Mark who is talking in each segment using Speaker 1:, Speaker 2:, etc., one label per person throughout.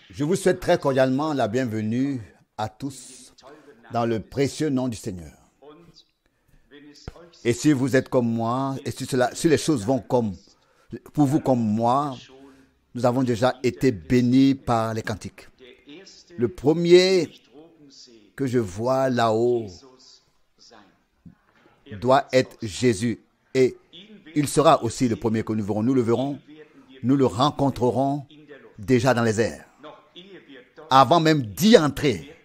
Speaker 1: Je vous souhaite très cordialement la bienvenue à tous dans le précieux nom du Seigneur. Et si vous êtes comme moi, et si les choses vont comme pour vous comme moi, nous avons déjà été bénis par les cantiques. Le premier que je vois là-haut doit être Jésus. Et il sera aussi le premier que nous verrons. Nous le verrons, nous le rencontrerons déjà dans les airs. Avant même d'y entrer,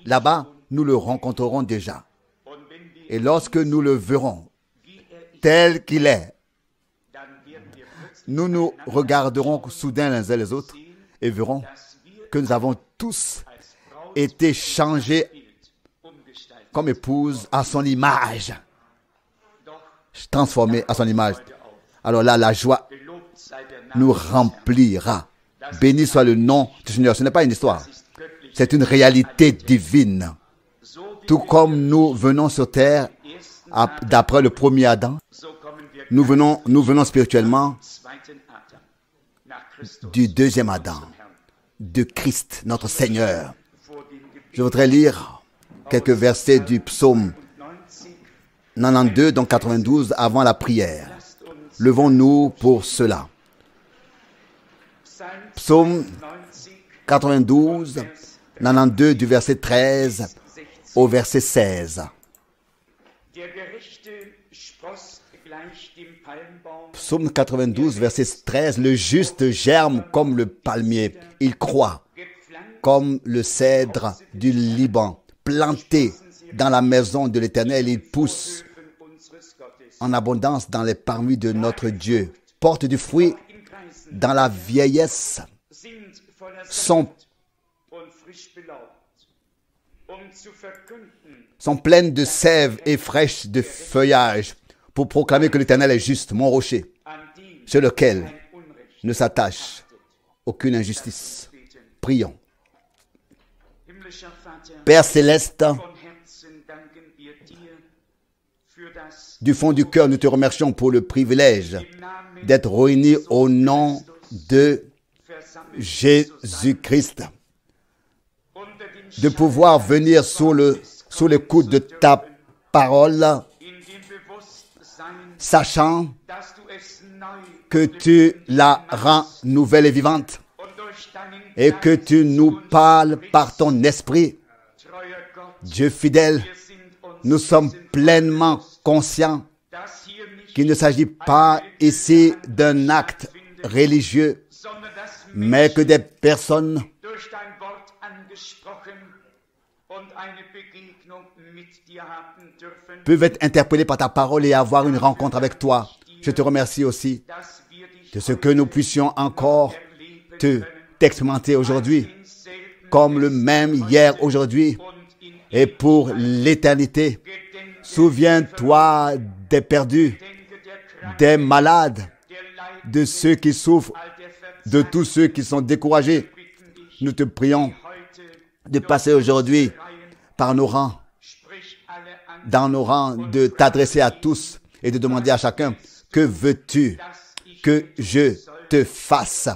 Speaker 1: là-bas, nous le rencontrerons déjà. Et lorsque nous le verrons tel qu'il est, nous nous regarderons soudain les uns les autres et verrons que nous avons tous été changés comme épouse à son image, transformés à son image. Alors là, la joie nous remplira. Béni soit le nom du Seigneur. Ce n'est pas une histoire, c'est une réalité divine. Tout comme nous venons sur terre d'après le premier Adam, nous venons spirituellement du deuxième Adam, de Christ, notre Seigneur. Je voudrais lire quelques versets du psaume 92, donc 92, avant la prière. Levons-nous pour cela. Psaume 92, 92 du verset 13 au verset 16. Psaume 92, verset 13. Le juste germe comme le palmier. Il croît comme le cèdre du Liban. Planté dans la maison de l'Éternel, il pousse en abondance dans les parvis de notre Dieu. Porte du fruit dans la vieillesse. Sont pleines de sève et fraîches de feuillage, pour proclamer que l'Éternel est juste, mon rocher, sur lequel ne s'attache aucune injustice. Prions. Père céleste, du fond du cœur, nous te remercions pour le privilège d'être réunis au nom de Jésus-Christ, de pouvoir venir sous l'écoute de ta parole, sachant que tu la rends nouvelle et vivante et que tu nous parles par ton esprit. Dieu fidèle, nous sommes pleinement conscients qu'il ne s'agit pas ici d'un acte religieux, mais que des personnes peuvent être interpellées par ta parole et avoir une rencontre avec toi. Je te remercie aussi de ce que nous puissions encore t'expérimenter aujourd'hui, comme le même hier, aujourd'hui et pour l'éternité. Souviens-toi des perdus, des malades, de ceux qui souffrent, de tous ceux qui sont découragés. Nous te prions de passer aujourd'hui par nos rangs, dans nos rangs, de t'adresser à tous et de demander à chacun: que veux-tu que je te fasse?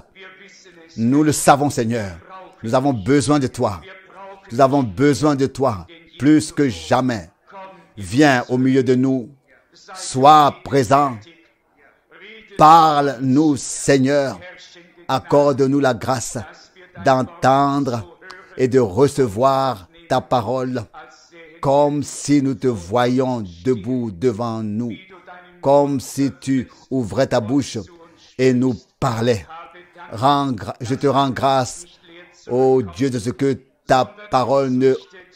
Speaker 1: Nous le savons, Seigneur. Nous avons besoin de toi. Nous avons besoin de toi plus que jamais. Viens au milieu de nous. Sois présent. Parle-nous, Seigneur. Accorde-nous la grâce d'entendre et de recevoir ta parole comme si nous te voyions debout devant nous, comme si tu ouvrais ta bouche et nous parlais. Je te rends grâce, ô Dieu, de ce que ta parole ne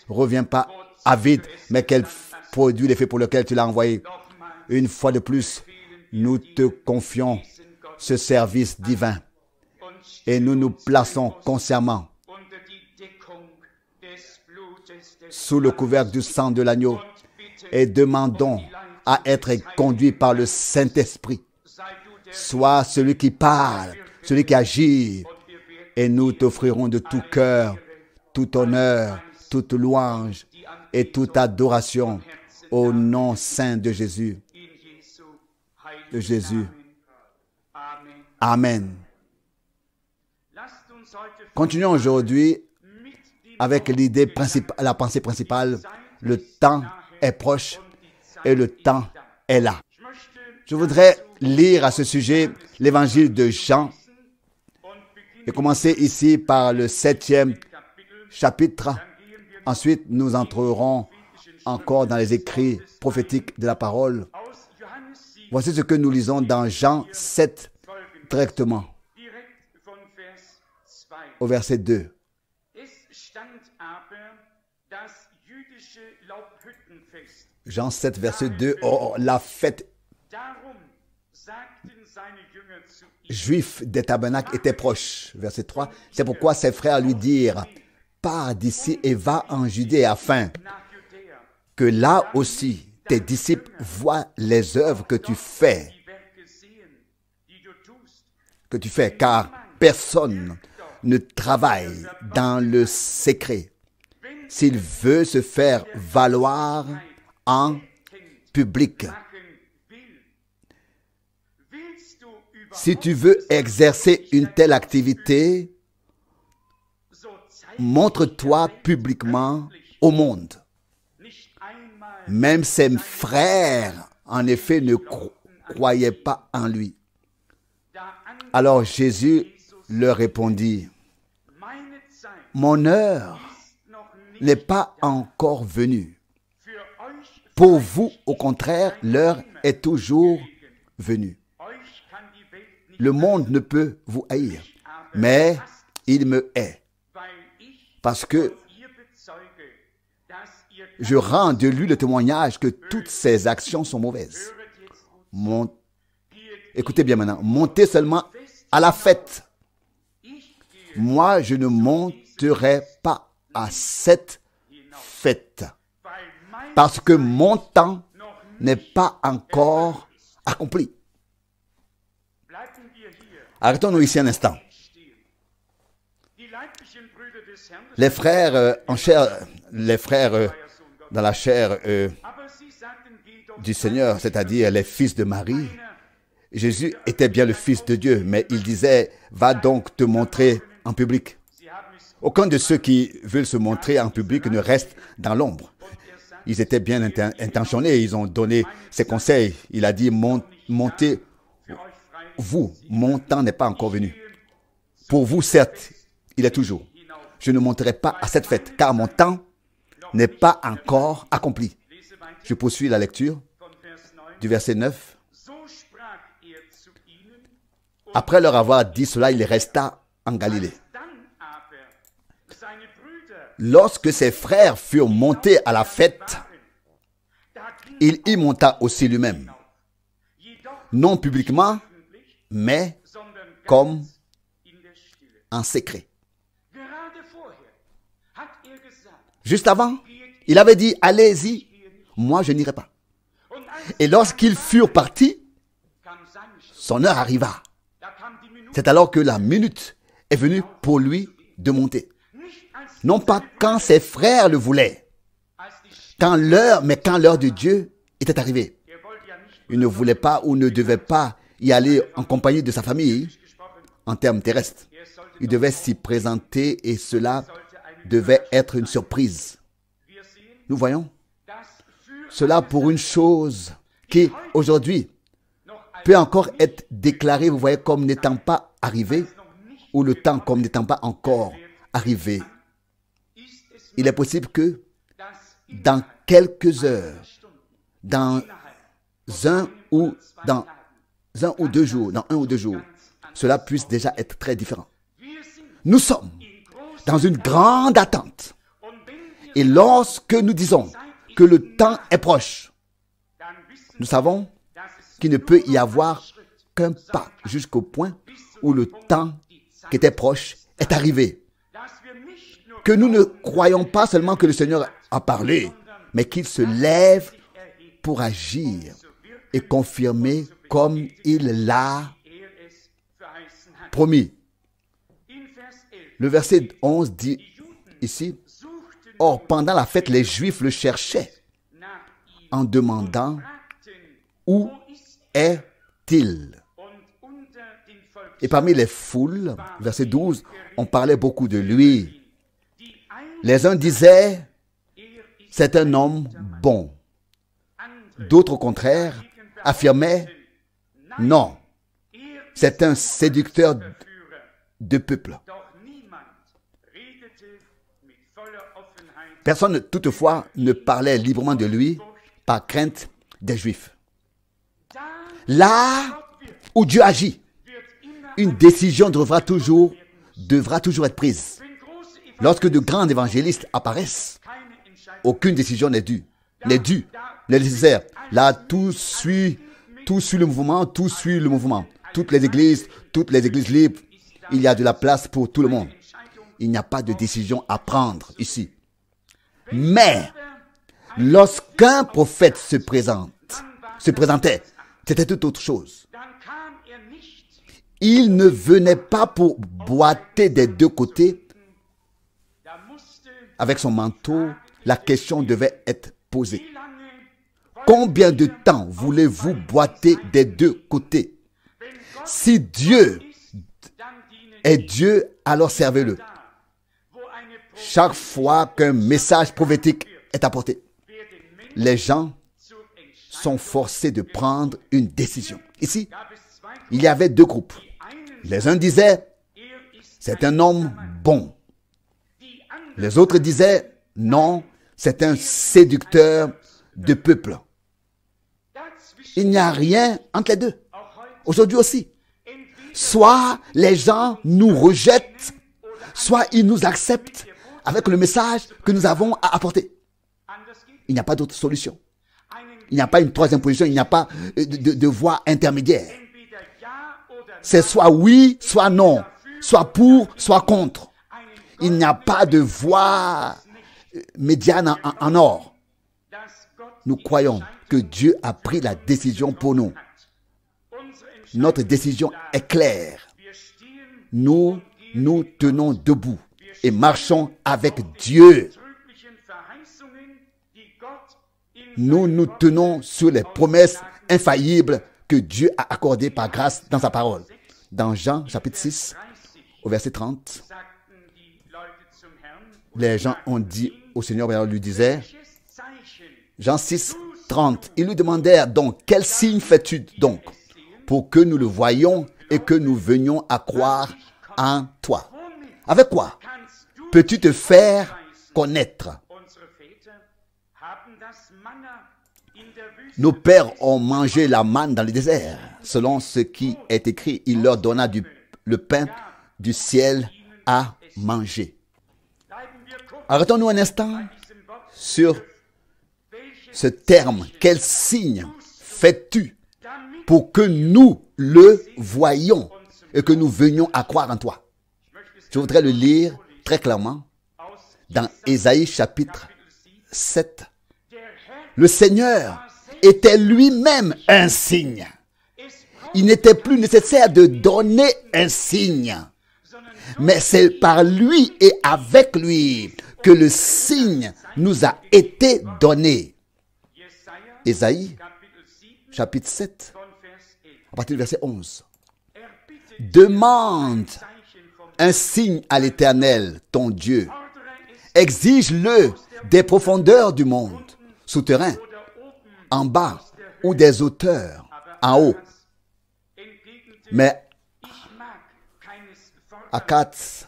Speaker 1: revient pas à vide, mais qu'elle produit l'effet pour lequel tu l'as envoyé. Une fois de plus, nous te confions ce service divin et nous nous plaçons consciemment sous le couvercle du sang de l'agneau et demandons à être conduits par le Saint-Esprit. Sois celui qui parle, celui qui agit, et nous t'offrirons de tout cœur, tout honneur, toute louange et toute adoration au nom saint de Jésus. De Jésus. Amen. Continuons aujourd'hui avec l'idée principale, la pensée principale. Le temps est proche et le temps est là. Je voudrais lire à ce sujet l'évangile de Jean et commencer ici par le 7e chapitre. Ensuite, nous entrerons encore dans les écrits prophétiques de la parole. Voici ce que nous lisons dans Jean 7 directement, au verset 2. Jean 7, verset 2. Oh, la fête juif des tabernacles était proche. Verset 3. C'est pourquoi ses frères lui dirent: pars d'ici et va en Judée, afin que là aussi tes disciples voient les œuvres que tu fais, car personne ne travaille dans le secret s'il veut se faire valoir en public. Si tu veux exercer une telle activité, montre-toi publiquement au monde. Même ses frères, en effet, ne croyaient pas en lui. Alors Jésus leur répondit: mon heure n'est pas encore venue. Pour vous, au contraire, l'heure est toujours venue. Le monde ne peut vous haïr, mais il me hait, parce que je rends de lui le témoignage que toutes ses actions sont mauvaises. Écoutez bien maintenant, montez seulement à la fête. Moi, je ne monterai pas à cette fête, parce que mon temps n'est pas encore accompli. Arrêtons-nous ici un instant. Les frères en chair, les frères dans la chair du Seigneur, c'est-à-dire les fils de Marie, Jésus était bien le Fils de Dieu, mais il disait: va donc te montrer en public. Aucun de ceux qui veulent se montrer en public ne reste dans l'ombre. Ils étaient bien intentionnés, ils ont donné ses conseils. Il a dit: montez vous, mon temps n'est pas encore venu. Pour vous, certes, il est toujours. Je ne monterai pas à cette fête, car mon temps n'est pas encore accompli. Je poursuis la lecture du verset 9. Après leur avoir dit cela, il resta en Galilée. Lorsque ses frères furent montés à la fête, il y monta aussi lui-même. Non publiquement, mais comme en secret. Juste avant, il avait dit: allez-y, moi je n'irai pas. Et lorsqu'ils furent partis, son heure arriva. C'est alors que la minute est venue pour lui de monter. Non pas quand ses frères le voulaient, mais quand l'heure de Dieu était arrivée. Il ne voulait pas ou ne devait pas y aller en compagnie de sa famille en termes terrestres. Il devait s'y présenter et cela devait être une surprise. Nous voyons cela pour une chose qui aujourd'hui peut encore être déclarée, vous voyez, comme n'étant pas arrivée, ou le temps comme n'étant pas encore arrivé. Il est possible que dans quelques heures, dans un ou deux jours, cela puisse déjà être très différent. Nous sommes dans une grande attente. Et lorsque nous disons que le temps est proche, nous savons qu'il ne peut y avoir qu'un pas jusqu'au point où le temps qui était proche est arrivé. Que nous ne croyons pas seulement que le Seigneur a parlé, mais qu'il se lève pour agir et confirmer comme il l'a promis. Le verset 11 dit ici: or, pendant la fête, les Juifs le cherchaient en demandant: où est-il? Et parmi les foules, verset 12, on parlait beaucoup de lui. Les uns disaient, c'est un homme bon. D'autres, au contraire, affirmaient, non, c'est un séducteur de peuple. Personne, toutefois, ne parlait librement de lui par crainte des Juifs. Là où Dieu agit, une décision devra toujours être prise. Lorsque de grands évangélistes apparaissent, aucune décision n'est due, n'est nécessaire. Là, tout suit le mouvement, Toutes les églises libres, il y a de la place pour tout le monde. Il n'y a pas de décision à prendre ici. Mais, lorsqu'un prophète se présentait, c'était tout autre chose. Il ne venait pas pour boiter des deux côtés. Avec son manteau, la question devait être posée. Combien de temps voulez-vous boiter des deux côtés? Si Dieu est Dieu, alors servez-le. Chaque fois qu'un message prophétique est apporté, les gens sont forcés de prendre une décision. Ici, il y avait deux groupes. Les uns disaient, c'est un homme bon. Les autres disaient, non, c'est un séducteur de peuple. Il n'y a rien entre les deux. Aujourd'hui aussi. Soit les gens nous rejettent, soit ils nous acceptent avec le message que nous avons à apporter. Il n'y a pas d'autre solution. Il n'y a pas une troisième position, il n'y a pas de voie intermédiaire. C'est soit oui, soit non, soit pour, soit contre. Il n'y a pas de voie médiane en or. Nous croyons que Dieu a pris la décision pour nous. Notre décision est claire. Nous nous tenons debout et marchons avec Dieu. Nous nous tenons sur les promesses infaillibles que Dieu a accordées par grâce dans sa parole. Dans Jean chapitre 6, au verset 30, les gens ont dit au Seigneur, il lui disait, Jean 6, 30, ils lui demandèrent donc, quel signe fais-tu donc pour que nous le voyions et que nous venions à croire en toi? Avec quoi peux-tu te faire connaître? Nos pères ont mangé la manne dans le désert. Selon ce qui est écrit, il leur donna le pain du ciel à manger. Arrêtons-nous un instant sur ce terme. Quel signe fais-tu pour que nous le voyions et que nous venions à croire en toi? Je voudrais le lire très clairement dans Ésaïe chapitre 7. Le Seigneur était lui-même un signe. Il n'était plus nécessaire de donner un signe, mais c'est par lui et avec lui que le signe nous a été donné. Ésaïe chapitre 7, à partir du verset 11. Demande un signe à l'Éternel, ton Dieu. Exige-le des profondeurs du monde, souterrain, en bas, ou des hauteurs, en haut. Mais Akaz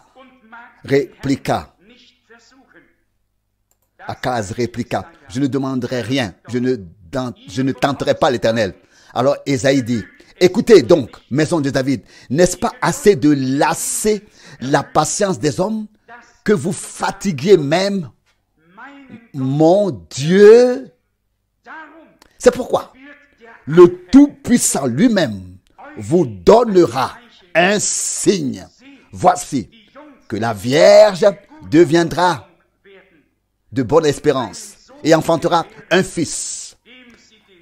Speaker 1: répliqua, je ne demanderai rien, je ne tenterai pas l'Éternel. Alors Ésaïe dit, écoutez donc, maison de David, n'est-ce pas assez de lasser la patience des hommes, que vous fatiguez même mon Dieu? C'est pourquoi le Tout-Puissant lui-même vous donnera un signe. Voici que la Vierge deviendra de bonne espérance et enfantera un fils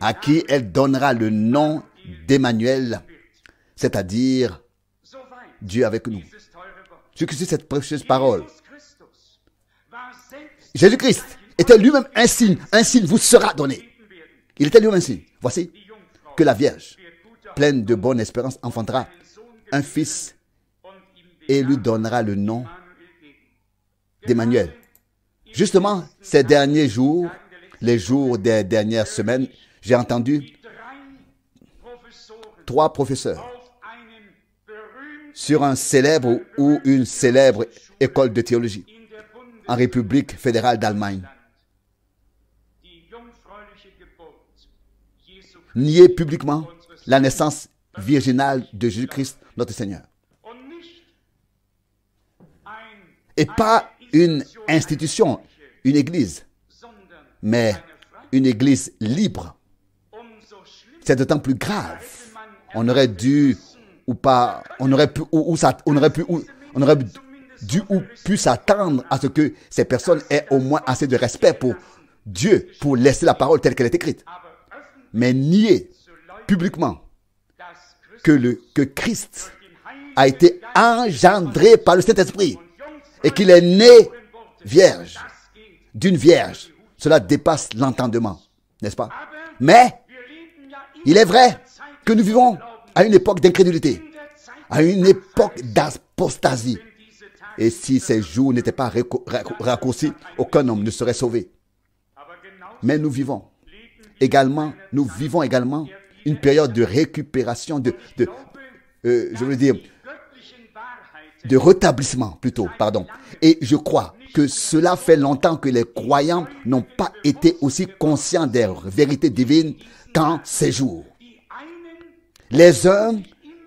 Speaker 1: à qui elle donnera le nom d'Emmanuel, c'est-à-dire Dieu avec nous. Jusqu'ici cette précieuse parole. Jésus-Christ était lui-même un signe vous sera donné. Il était lui-même un signe. Voici que la Vierge, pleine de bonne espérance, enfantera un fils et lui donnera le nom d'Emmanuel. Justement, ces derniers jours, les jours des dernières semaines, j'ai entendu 3 professeurs sur un célèbre ou une célèbre école de théologie en République fédérale d'Allemagne nier publiquement la naissance virginale de Jésus-Christ, notre Seigneur. Et pas une institution, une église, mais une église libre. C'est d'autant plus grave. On aurait dû ou pas, on aurait dû ou pu s'attendre à ce que ces personnes aient au moins assez de respect pour Dieu, pour laisser la parole telle qu'elle est écrite. Mais nier publiquement que Christ a été engendré par le Saint-Esprit et qu'il est né vierge, d'une vierge, cela dépasse l'entendement, n'est-ce pas? Mais il est vrai que nous vivons à une époque d'incrédulité, à une époque d'apostasie. Et si ces jours n'étaient pas raccourcis, aucun homme ne serait sauvé. Mais nous vivons également une période de récupération, je veux dire, de rétablissement plutôt, pardon. Et je crois que cela fait longtemps que les croyants n'ont pas été aussi conscients des vérités divines qu'en ces jours. Les uns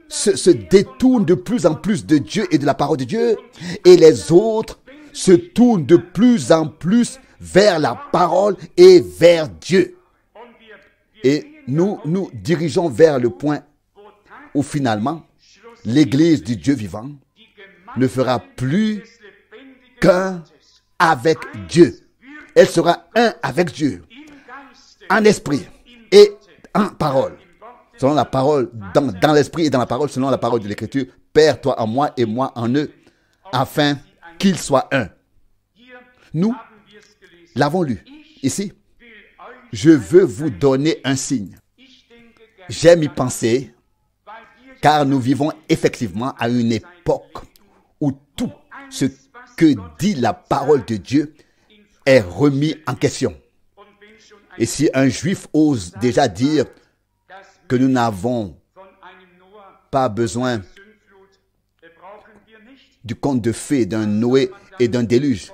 Speaker 1: se détournent de plus en plus de Dieu et de la parole de Dieu, et les autres se tournent de plus en plus vers la parole et vers Dieu. Et nous nous dirigeons vers le point où finalement, l'Église du Dieu vivant ne fera plus qu'un avec Dieu. Elle sera un avec Dieu, en esprit et en parole. Selon la parole, dans l'esprit et dans la parole, selon la parole de l'Écriture, Père, toi en moi et moi en eux, afin qu'ils soient un. Nous l'avons lu ici. Je veux vous donner un signe. J'aime y penser, car nous vivons effectivement à une époque où tout ce que dit la parole de Dieu est remis en question. Et si un juif ose déjà dire que nous n'avons pas besoin du conte de fées, d'un Noé et d'un déluge,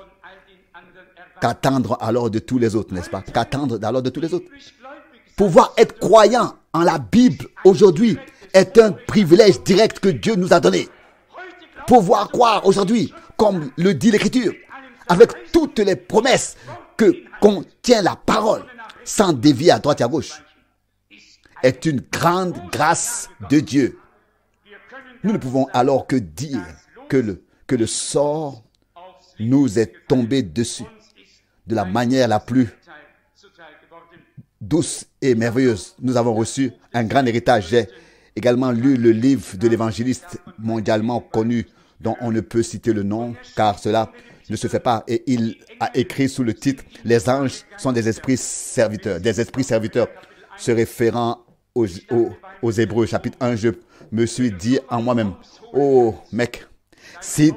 Speaker 1: qu'attendre alors de tous les autres, n'est-ce pas? Qu'attendre alors de tous les autres? Pouvoir être croyant en la Bible aujourd'hui est un privilège direct que Dieu nous a donné. Pouvoir croire aujourd'hui, comme le dit l'Écriture, avec toutes les promesses que contient la parole, sans dévier à droite et à gauche, est une grande grâce de Dieu. Nous ne pouvons alors que dire que le sort nous est tombé dessus de la manière la plus douce et merveilleuse. Nous avons reçu un grand héritage. J'ai également lu le livre de l'évangéliste mondialement connu dont on ne peut citer le nom car cela ne se fait pas. Et il a écrit sous le titre « Les anges sont des esprits serviteurs ». Des esprits serviteurs se référant aux Hébreux, chapitre 1, je me suis dit en moi-même, oh mec, si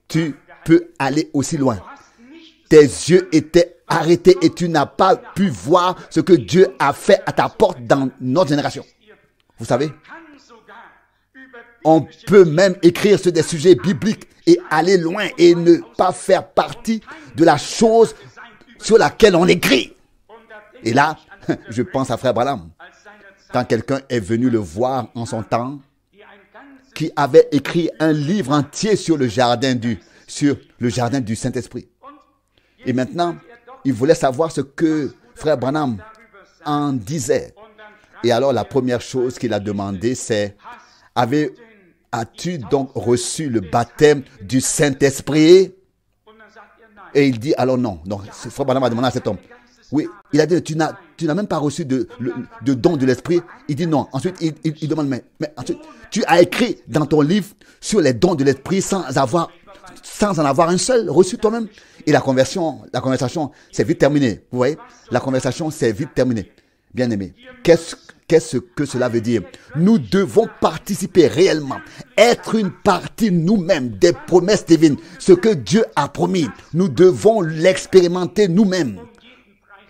Speaker 1: tu peux aller aussi loin, tes yeux étaient arrêtés et tu n'as pas pu voir ce que Dieu a fait à ta porte dans notre génération. Vous savez, on peut même écrire sur des sujets bibliques et aller loin et ne pas faire partie de la chose sur laquelle on écrit. Et là, je pense à Frère Branham. Quand quelqu'un est venu le voir en son temps, qui avait écrit un livre entier sur le jardin du Saint-Esprit. Et maintenant, il voulait savoir ce que Frère Branham en disait. Et alors, la première chose qu'il a demandé, c'est « As-tu donc reçu le baptême du Saint-Esprit » Et il dit alors non. Donc, Frère Branham a demandé à cet homme. Oui, il a dit, tu n'as même pas reçu de don de l'esprit. Il dit non. Ensuite, il demande, mais ensuite, tu as écrit dans ton livre sur les dons de l'esprit sans en avoir un seul reçu toi-même. Et la conversation s'est vite terminée. Vous voyez, la conversation s'est vite terminée. Bien-aimés, qu'est-ce que cela veut dire? Nous devons participer réellement, être une partie nous-mêmes des promesses divines. Ce que Dieu a promis, nous devons l'expérimenter nous-mêmes,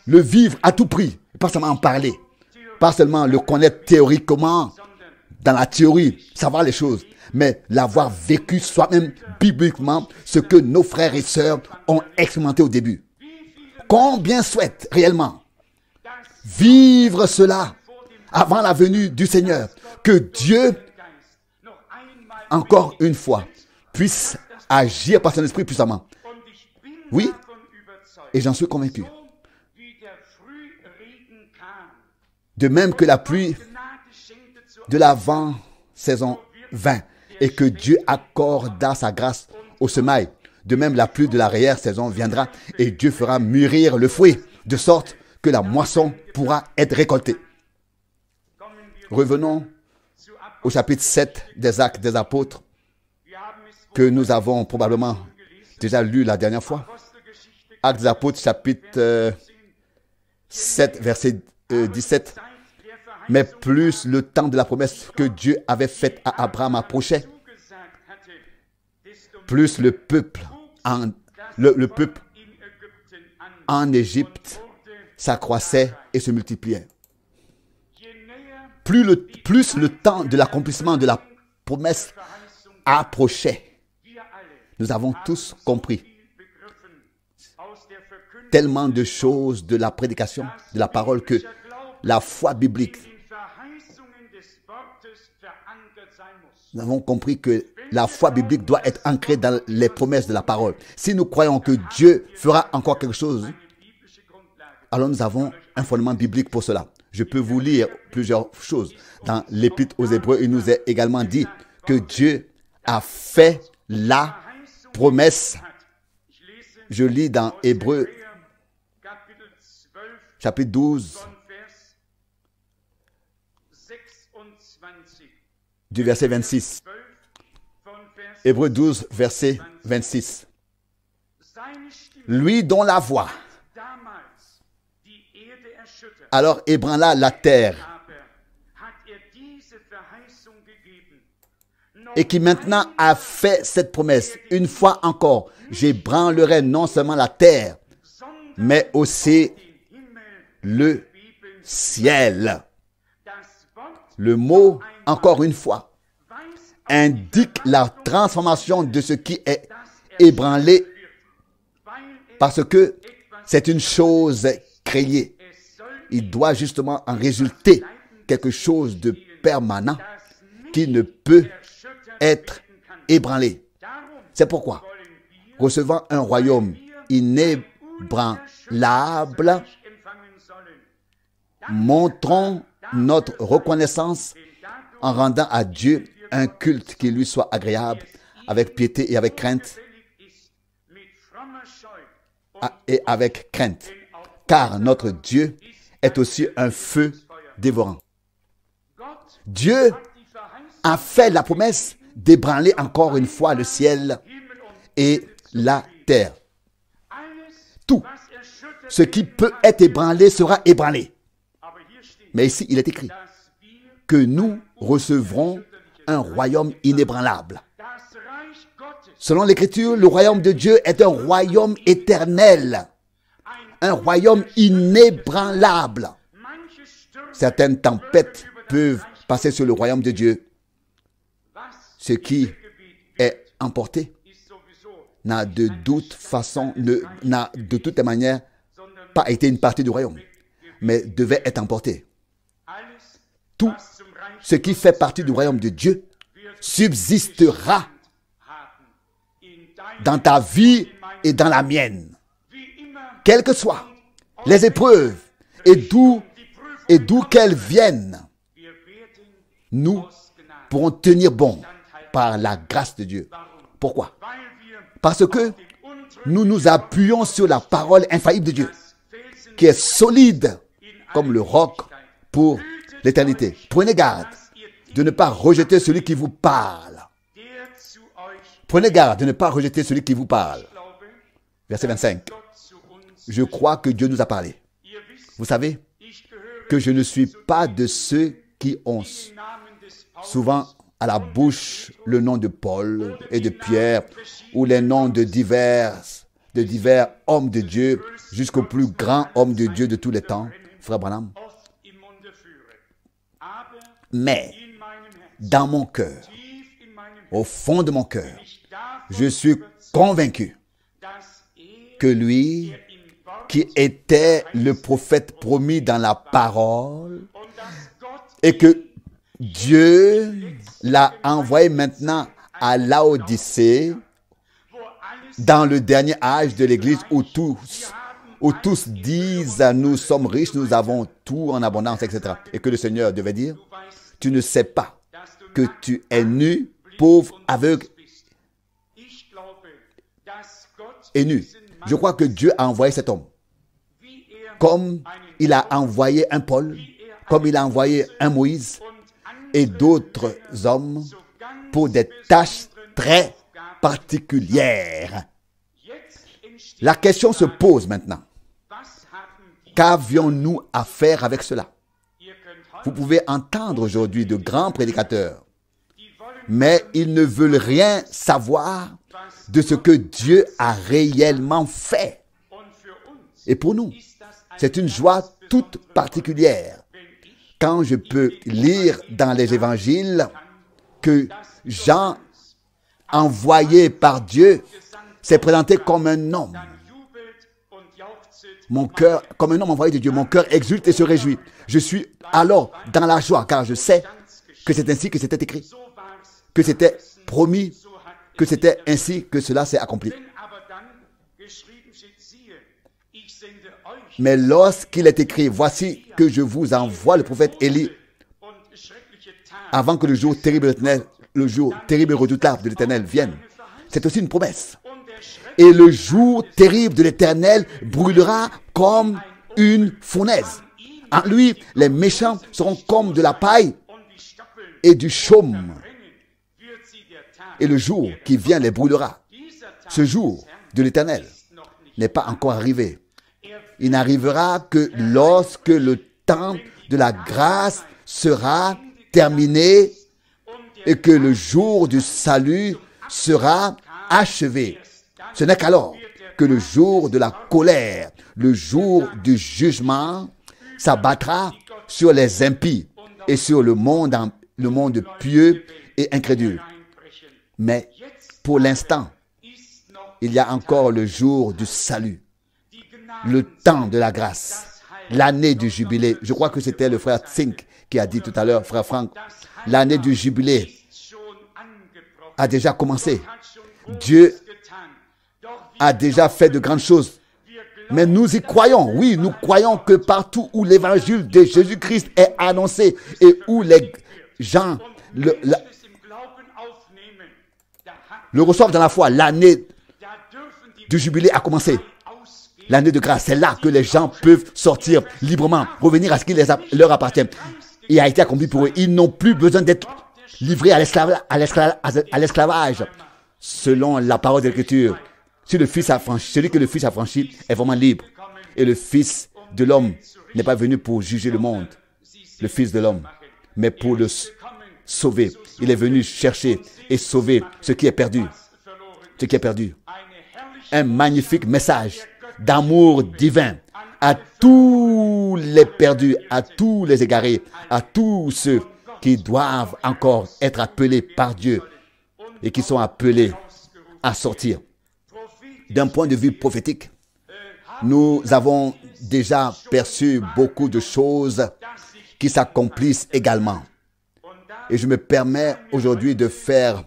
Speaker 1: le vivre à tout prix, pas seulement en parler, pas seulement le connaître théoriquement, dans la théorie, savoir les choses, mais l'avoir vécu soi-même bibliquement, ce que nos frères et sœurs ont expérimenté au début. Combien souhaitent réellement vivre cela avant la venue du Seigneur, que Dieu, encore une fois, puisse agir par son esprit puissamment. Oui, et j'en suis convaincu. De même que la pluie de l'avant-saison vint et que Dieu accorda sa grâce au semail, de même la pluie de l'arrière-saison viendra et Dieu fera mûrir le fruit, de sorte que la moisson pourra être récoltée. Revenons au chapitre 7 des Actes des Apôtres, que nous avons probablement déjà lu la dernière fois. Actes des Apôtres, chapitre 7, verset 17. Mais plus le temps de la promesse que Dieu avait faite à Abraham approchait, plus le peuple en Égypte s'accroissait et se multipliait. Plus le temps de l'accomplissement de la promesse approchait. Nous avons tous compris tellement de choses de la prédication, de la parole, que la foi biblique, nous avons compris que la foi biblique doit être ancrée dans les promesses de la parole. Si nous croyons que Dieu fera encore quelque chose, alors nous avons un fondement biblique pour cela. Je peux vous lire plusieurs choses. Dans l'Épître aux Hébreux, il nous est également dit que Dieu a fait la promesse. Je lis dans Hébreux, chapitre 12, du verset 26. Hébreux 12, verset 26. Lui dont la voix alors ébranla la terre et qui maintenant a fait cette promesse. Une fois encore, j'ébranlerai non seulement la terre, mais aussi le ciel. Le mot, encore une fois, indique la transformation de ce qui est ébranlé, parce que c'est une chose créée. Il doit justement en résulter quelque chose de permanent qui ne peut être ébranlé. C'est pourquoi, recevant un royaume inébranlable, montrons notre reconnaissance en rendant à Dieu un culte qui lui soit agréable, avec piété et avec crainte. Car notre Dieu est aussi un feu dévorant. Dieu a fait la promesse d'ébranler encore une fois le ciel et la terre. Tout ce qui peut être ébranlé sera ébranlé. Mais ici, il est écrit que nous recevrons un royaume inébranlable. Selon l'Écriture, le royaume de Dieu est un royaume éternel, un royaume inébranlable. Certaines tempêtes peuvent passer sur le royaume de Dieu. Ce qui est emporté n'a de toute manière pas été une partie du royaume, mais devait être emporté. Tout ce qui fait partie du royaume de Dieu subsistera dans ta vie et dans la mienne. Quelles que soient les épreuves et d'où qu'elles viennent, nous pourrons tenir bon par la grâce de Dieu. Pourquoi? Parce que nous nous appuyons sur la parole infaillible de Dieu, qui est solide comme le roc pour l'éternité. Prenez garde de ne pas rejeter celui qui vous parle. Prenez garde de ne pas rejeter celui qui vous parle. Verset 25. Je crois que Dieu nous a parlé. Vous savez, que je ne suis pas de ceux qui ont souvent à la bouche le nom de Paul et de Pierre ou les noms de divers hommes de Dieu jusqu'au plus grand homme de Dieu de tous les temps, frère Branham. Mais dans mon cœur, au fond de mon cœur, je suis convaincu que lui, qui était le prophète promis dans la parole, et que Dieu l'a envoyé maintenant à Laodicée, dans le dernier âge de l'Église où tous disent « nous sommes riches, nous avons tout en abondance, etc. » Et que le Seigneur devait dire « tu ne sais pas que tu es nu, pauvre, aveugle et nu. » Je crois que Dieu a envoyé cet homme. Comme il a envoyé un Paul, comme il a envoyé un Moïse et d'autres hommes pour des tâches très particulières. La question se pose maintenant. Qu'avions-nous à faire avec cela? Vous pouvez entendre aujourd'hui de grands prédicateurs, mais ils ne veulent rien savoir de ce que Dieu a réellement fait. Et pour nous, c'est une joie toute particulière quand je peux lire dans les évangiles que Jean, envoyé par Dieu, s'est présenté comme un homme. Mon cœur, comme un homme envoyé de Dieu, mon cœur exulte et se réjouit. Je suis alors dans la joie, car je sais que c'est ainsi que c'était écrit, que c'était promis, que c'était ainsi que cela s'est accompli. Mais lorsqu'il est écrit, voici que je vous envoie le prophète Élie, avant que le jour terrible de l'Éternel, le jour terrible et redoutable de l'Éternel vienne, c'est aussi une promesse. Et le jour terrible de l'Éternel brûlera comme une fournaise. En lui, les méchants seront comme de la paille et du chaume. Et le jour qui vient les brûlera. Ce jour de l'Éternel n'est pas encore arrivé. Il n'arrivera que lorsque le temps de la grâce sera terminé et que le jour du salut sera achevé. Ce n'est qu'alors que le jour de la colère, le jour du jugement, s'abattra sur les impies et sur le monde pieux et incrédule. Mais pour l'instant, il y a encore le jour du salut, le temps de la grâce, l'année du jubilé. Je crois que c'était le frère Zink qui a dit tout à l'heure, frère Franck, l'année du jubilé a déjà commencé. Dieu a déjà fait de grandes choses. Mais nous y croyons. Oui, nous croyons que partout où l'évangile de Jésus-Christ est annoncé et où les gens le reçoivent dans la foi, l'année du jubilé a commencé. L'année de grâce, c'est là que les gens peuvent sortir librement, revenir à ce qui leur appartient. Il a été accompli pour eux. Ils n'ont plus besoin d'être livrés à l'esclavage. Selon la parole de l'Écriture, si le Fils a franchi, celui que le Fils a franchi est vraiment libre. Et le Fils de l'homme n'est pas venu pour juger le monde, le Fils de l'homme, mais pour le sauver. Il est venu chercher et sauver ce qui est perdu. Ce qui est perdu. Un magnifique message d'amour divin à tous les perdus, à tous les égarés, à tous ceux qui doivent encore être appelés par Dieu et qui sont appelés à sortir. D'un point de vue prophétique, nous avons déjà perçu beaucoup de choses qui s'accomplissent également. Et je me permets aujourd'hui de faire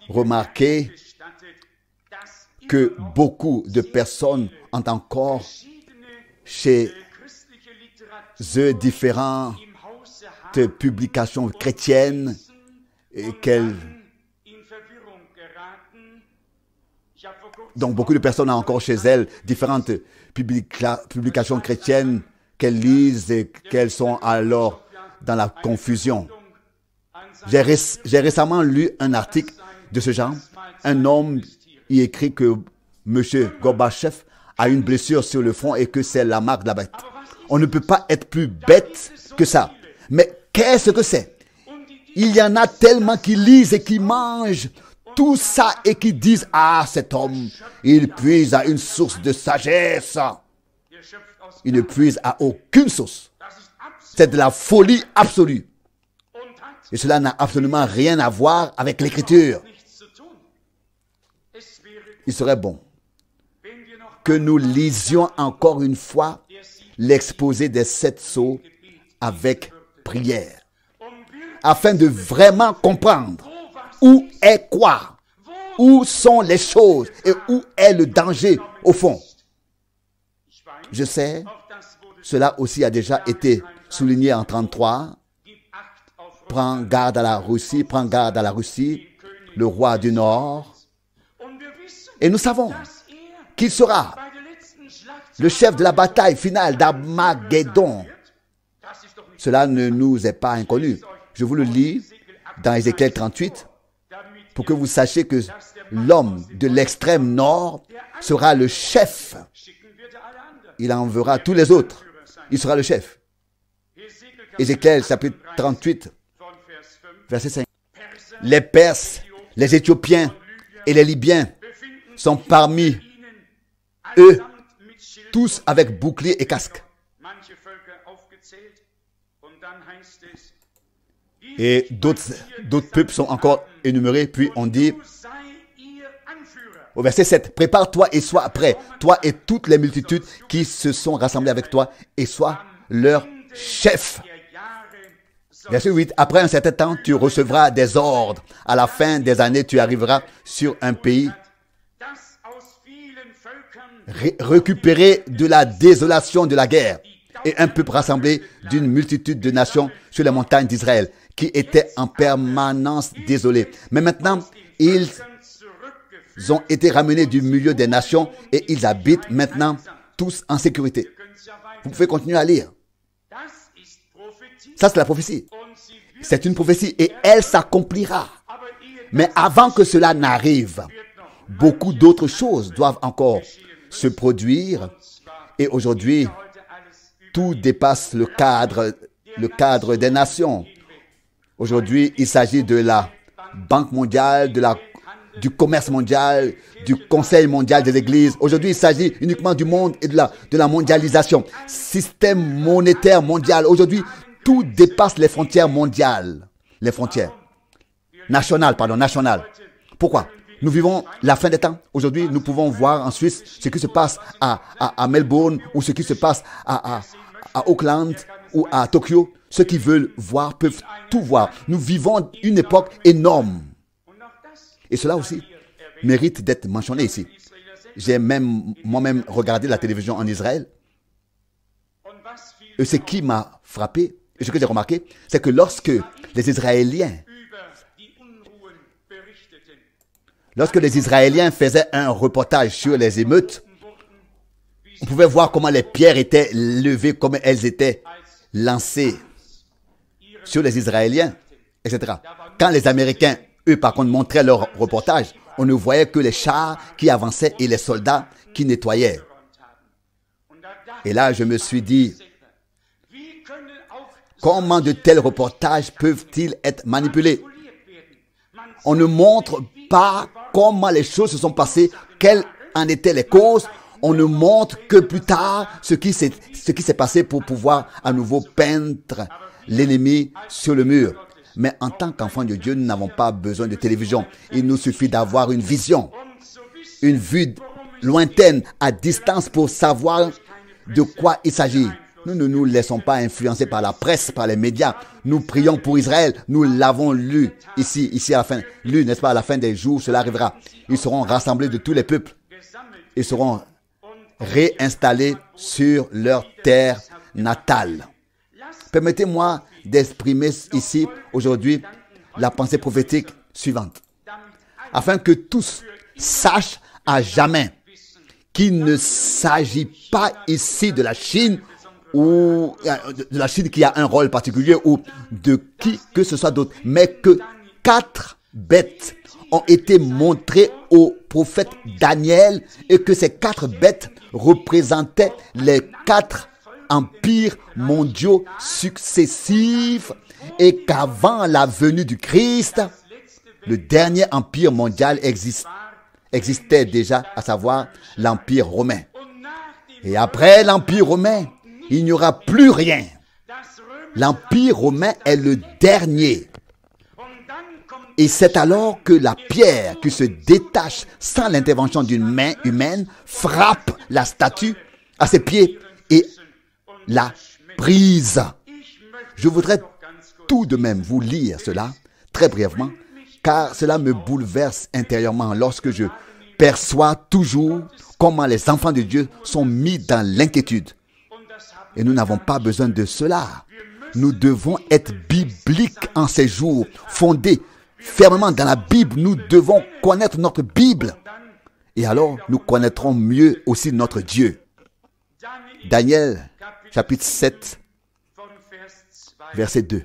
Speaker 1: remarquer que beaucoup de personnes ont encore chez eux différentes publications chrétiennes et donc beaucoup de personnes ont encore chez elles différentes publications chrétiennes qu'elles lisent et qu'elles sont alors dans la confusion. J'ai récemment lu un article de ce genre. Un homme y écrit que M. Gorbatchev a une blessure sur le front et que c'est la marque de la bête. On ne peut pas être plus bête que ça. Mais qu'est-ce que c'est? Il y en a tellement qui lisent et qui mangent tout ça et qui disent, ah, cet homme, il puise à une source de sagesse. Il ne puise à aucune source. C'est de la folie absolue. Et cela n'a absolument rien à voir avec l'écriture. Il serait bon que nous lisions encore une fois l'exposé des 7 sceaux avec prière, afin de vraiment comprendre où est quoi, où sont les choses et où est le danger au fond. Je sais, cela aussi a déjà été souligné en 1933. Prends garde à la Russie, prends garde à la Russie, le roi du Nord. Et nous savons qu'il sera le chef de la bataille finale d'Armageddon. Cela ne nous est pas inconnu. Je vous le lis dans Ézéchiel 38 pour que vous sachiez que l'homme de l'extrême nord sera le chef. Il enverra tous les autres. Il sera le chef. Ézéchiel chapitre 38, verset 5. Les Perses, les Éthiopiens et les Libyens sont parmi eux, tous avec bouclier et casque. Et d'autres peuples sont encore énumérés, puis on dit au verset 7, prépare-toi et sois prêt, toi et toutes les multitudes qui se sont rassemblées avec toi, et sois leur chef. Verset 8, après un certain temps, tu recevras des ordres. À la fin des années, tu arriveras sur un pays récupéré de la désolation de la guerre et un peuple rassemblé d'une multitude de nations sur les montagnes d'Israël qui étaient en permanence désolés. Mais maintenant, ils ont été ramenés du milieu des nations et ils habitent maintenant tous en sécurité. Vous pouvez continuer à lire. Ça, c'est la prophétie. C'est une prophétie et elle s'accomplira. Mais avant que cela n'arrive, beaucoup d'autres choses doivent encore se produire. Et aujourd'hui, tout dépasse le cadre des nations. Aujourd'hui, il s'agit de la Banque mondiale, du commerce mondial, du Conseil mondial des églises. Aujourd'hui, il s'agit uniquement du monde et de la mondialisation. Système monétaire mondial. Aujourd'hui, tout dépasse les frontières mondiales. Les frontières nationales. Pourquoi? Nous vivons la fin des temps. Aujourd'hui, nous pouvons voir en Suisse ce qui se passe à Melbourne ou ce qui se passe à Auckland ou à Tokyo. Ceux qui veulent voir peuvent tout voir. Nous vivons une époque énorme. Et cela aussi mérite d'être mentionné ici. J'ai moi-même regardé la télévision en Israël. Et ce qui m'a frappé, et ce que j'ai remarqué, c'est que lorsque les Israéliens faisaient un reportage sur les émeutes, on pouvait voir comment les pierres étaient levées, comment elles étaient lancées sur les Israéliens, etc. Quand les Américains, eux, par contre, montraient leur reportage, on ne voyait que les chars qui avançaient et les soldats qui nettoyaient. Et là, je me suis dit, comment de tels reportages peuvent-ils être manipulés? On ne montre pas comment les choses se sont passées, quelles en étaient les causes. On ne montre que plus tard ce qui s'est passé pour pouvoir à nouveau peindre l'ennemi sur le mur. Mais en tant qu'enfants de Dieu, nous n'avons pas besoin de télévision. Il nous suffit d'avoir une vision, une vue lointaine, à distance pour savoir de quoi il s'agit. Nous ne nous laissons pas influencer par la presse, par les médias. Nous prions pour Israël. Nous l'avons lu ici à la fin. Lu, n'est-ce pas, à la fin des jours, cela arrivera. Ils seront rassemblés de tous les peuples. Ils seront réinstallés sur leur terre natale. Permettez-moi d'exprimer ici, aujourd'hui, la pensée prophétique suivante. Afin que tous sachent à jamais qu'il ne s'agit pas ici de la Chine ou de la Chine qui a un rôle particulier ou de qui que ce soit d'autre, mais que 4 bêtes ont été montrées au prophète Daniel et que ces 4 bêtes représentaient les 4 empires mondiaux successifs et qu'avant la venue du Christ, le dernier empire mondial existait déjà, à savoir l'empire romain. Et après l'empire romain, il n'y aura plus rien. L'empire romain est le dernier. Et c'est alors que la pierre qui se détache sans l'intervention d'une main humaine frappe la statue à ses pieds et la brise. Je voudrais tout de même vous lire cela très brièvement, car cela me bouleverse intérieurement lorsque je perçois toujours comment les enfants de Dieu sont mis dans l'inquiétude. Et nous n'avons pas besoin de cela. Nous devons être bibliques en ces jours, fondés fermement dans la Bible. Nous devons connaître notre Bible. Et alors, nous connaîtrons mieux aussi notre Dieu. Daniel, chapitre 7, verset 2.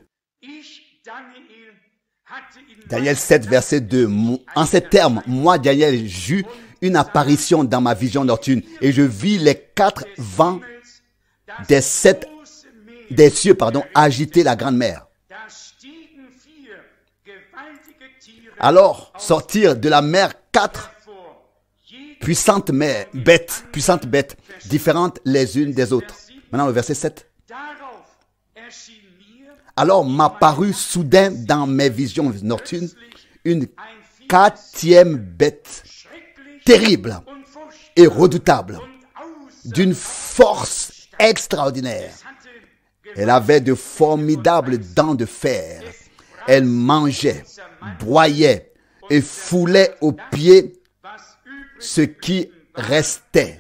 Speaker 1: Daniel 7, verset 2. En ces termes, moi, Daniel, j'eus une apparition dans ma vision nocturne et je vis les 4 vents des cieux, agiter la grande mer. Alors, sortir de la mer 4 puissantes bêtes, différentes les unes des autres. Maintenant, le verset 7. Alors m'apparut soudain dans mes visions nocturnes une 4e bête terrible et redoutable, d'une force extraordinaire. Elle avait de formidables dents de fer. Elle mangeait, broyait et foulait aux pieds ce qui restait.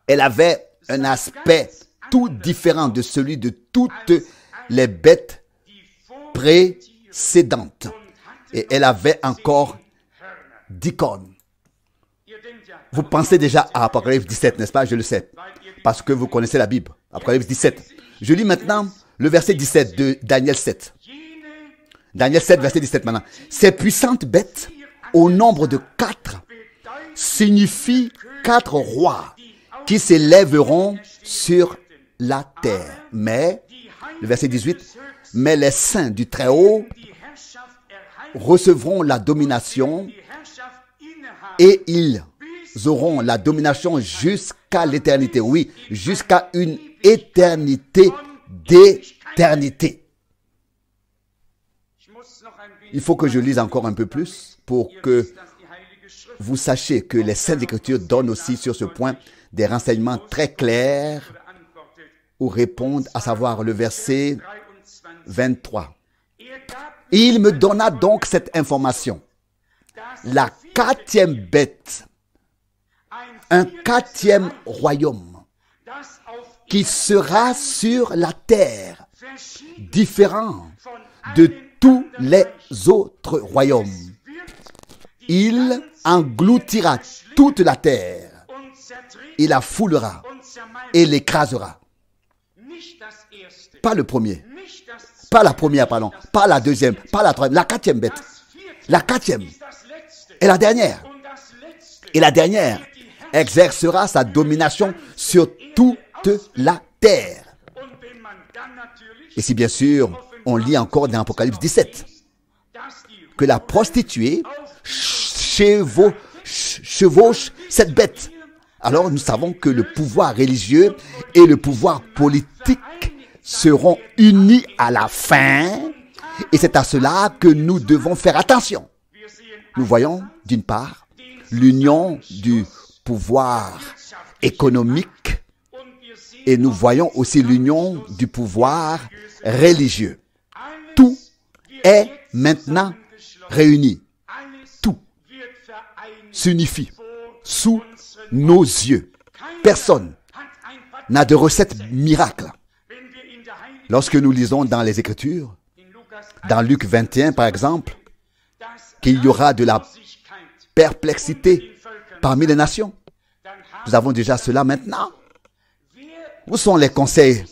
Speaker 1: Elle avait un aspect tout différent de celui de toutes les bêtes précédentes. Et elle avait encore 10 cornes. Vous pensez déjà à Apocalypse 17, n'est-ce pas? Je le sais, parce que vous connaissez la Bible. Apocalypse 17. Je lis maintenant le verset 17 de Daniel 7. Daniel 7, verset 17 maintenant. Ces puissantes bêtes, au nombre de 4, signifient 4 rois qui s'élèveront sur la terre. Mais, le verset 18, mais les saints du Très-Haut recevront la domination et ils auront la domination jusqu'à l'éternité. Oui, jusqu'à une éternité d'éternité. Il faut que je lise encore un peu plus pour que vous sachiez que les Saintes Écritures donnent aussi sur ce point des renseignements très clairs ou répondent, à savoir le verset 23. Il me donna donc cette information. La 4e bête, un 4e royaume qui sera sur la terre, différent de tous les autres royaumes. Il engloutira toute la terre. Il la foulera et l'écrasera. Pas le premier. Pas la première, pardon. Pas la deuxième. Pas la troisième. La 4e bête. La 4e. Et la dernière. Et la dernière exercera sa domination sur toute la terre. Et si bien sûr, on lit encore dans Apocalypse 17 que la prostituée chevauche cette bête. Alors nous savons que le pouvoir religieux et le pouvoir politique seront unis à la fin, et c'est à cela que nous devons faire attention. Nous voyons d'une part l'union du pouvoir économique et nous voyons aussi l'union du pouvoir religieux. Tout est maintenant réuni. Tout s'unifie sous nos yeux. Personne n'a de recette miracle. Lorsque nous lisons dans les Écritures, dans Luc 21 par exemple, qu'il y aura de la perplexité parmi les nations, nous avons déjà cela maintenant. Où sont les conseils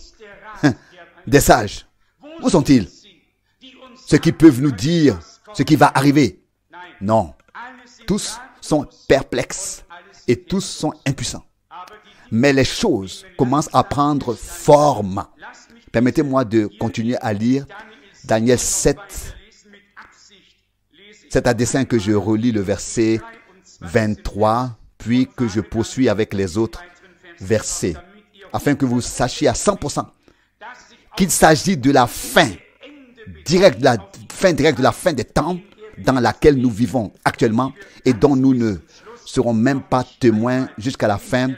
Speaker 1: des sages? Où sont-ils? Ceux qui peuvent nous dire ce qui va arriver. Non, tous sont perplexes et tous sont impuissants. mais les choses commencent à prendre forme. Permettez-moi de continuer à lire Daniel 7. C'est à dessein que je relis le verset 23, puis que je poursuis avec les autres versets, afin que vous sachiez à 100% qu'il s'agit de la fin directe, de la fin des temps dans laquelle nous vivons actuellement et dont nous ne serons même pas témoins jusqu'à la fin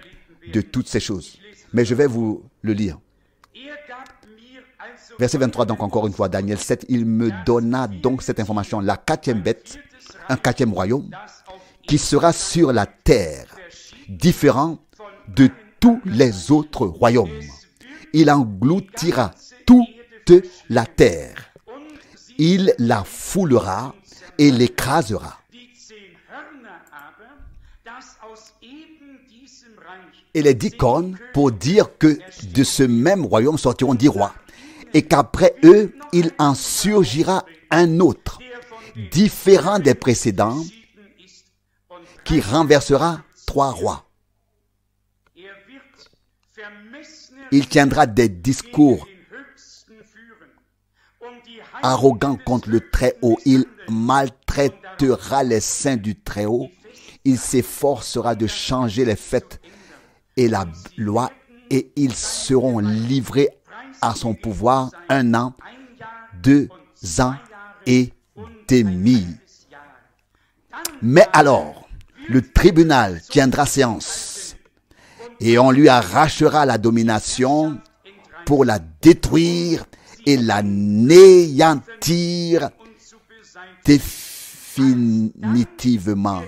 Speaker 1: de toutes ces choses. Mais je vais vous le lire. Verset 23, donc encore une fois, Daniel 7, il me donna donc cette information, la quatrième bête, un quatrième royaume, qui sera sur la terre, différent de tous les autres royaumes. Il engloutira toute la terre. Il la foulera et l'écrasera. Et les 10 cornes pour dire que de ce même royaume sortiront 10 rois. Et qu'après eux, il en surgira un autre, différent des précédents, qui renversera 3 rois. Il tiendra des discours arrogants contre le Très-Haut. Il maltraitera les saints du Très-Haut. Il s'efforcera de changer les fêtes et la loi, et ils seront livrés à son pouvoir 1 an, 2 ans et demi. Mais alors, le tribunal tiendra séance et on lui arrachera la domination pour la détruire et l'anéantir définitivement.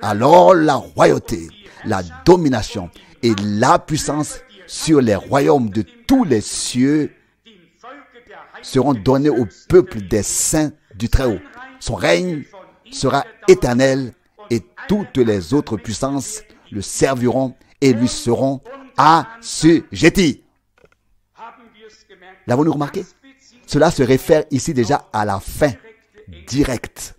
Speaker 1: Alors la royauté, la domination et la puissance sur les royaumes de tous les cieux seront donnés au peuple des saints du Très-Haut. Son règne sera éternel et toutes les autres puissances le serviront et lui seront assujetties. L'avons-nous remarqué? Cela se réfère ici déjà à la fin directe,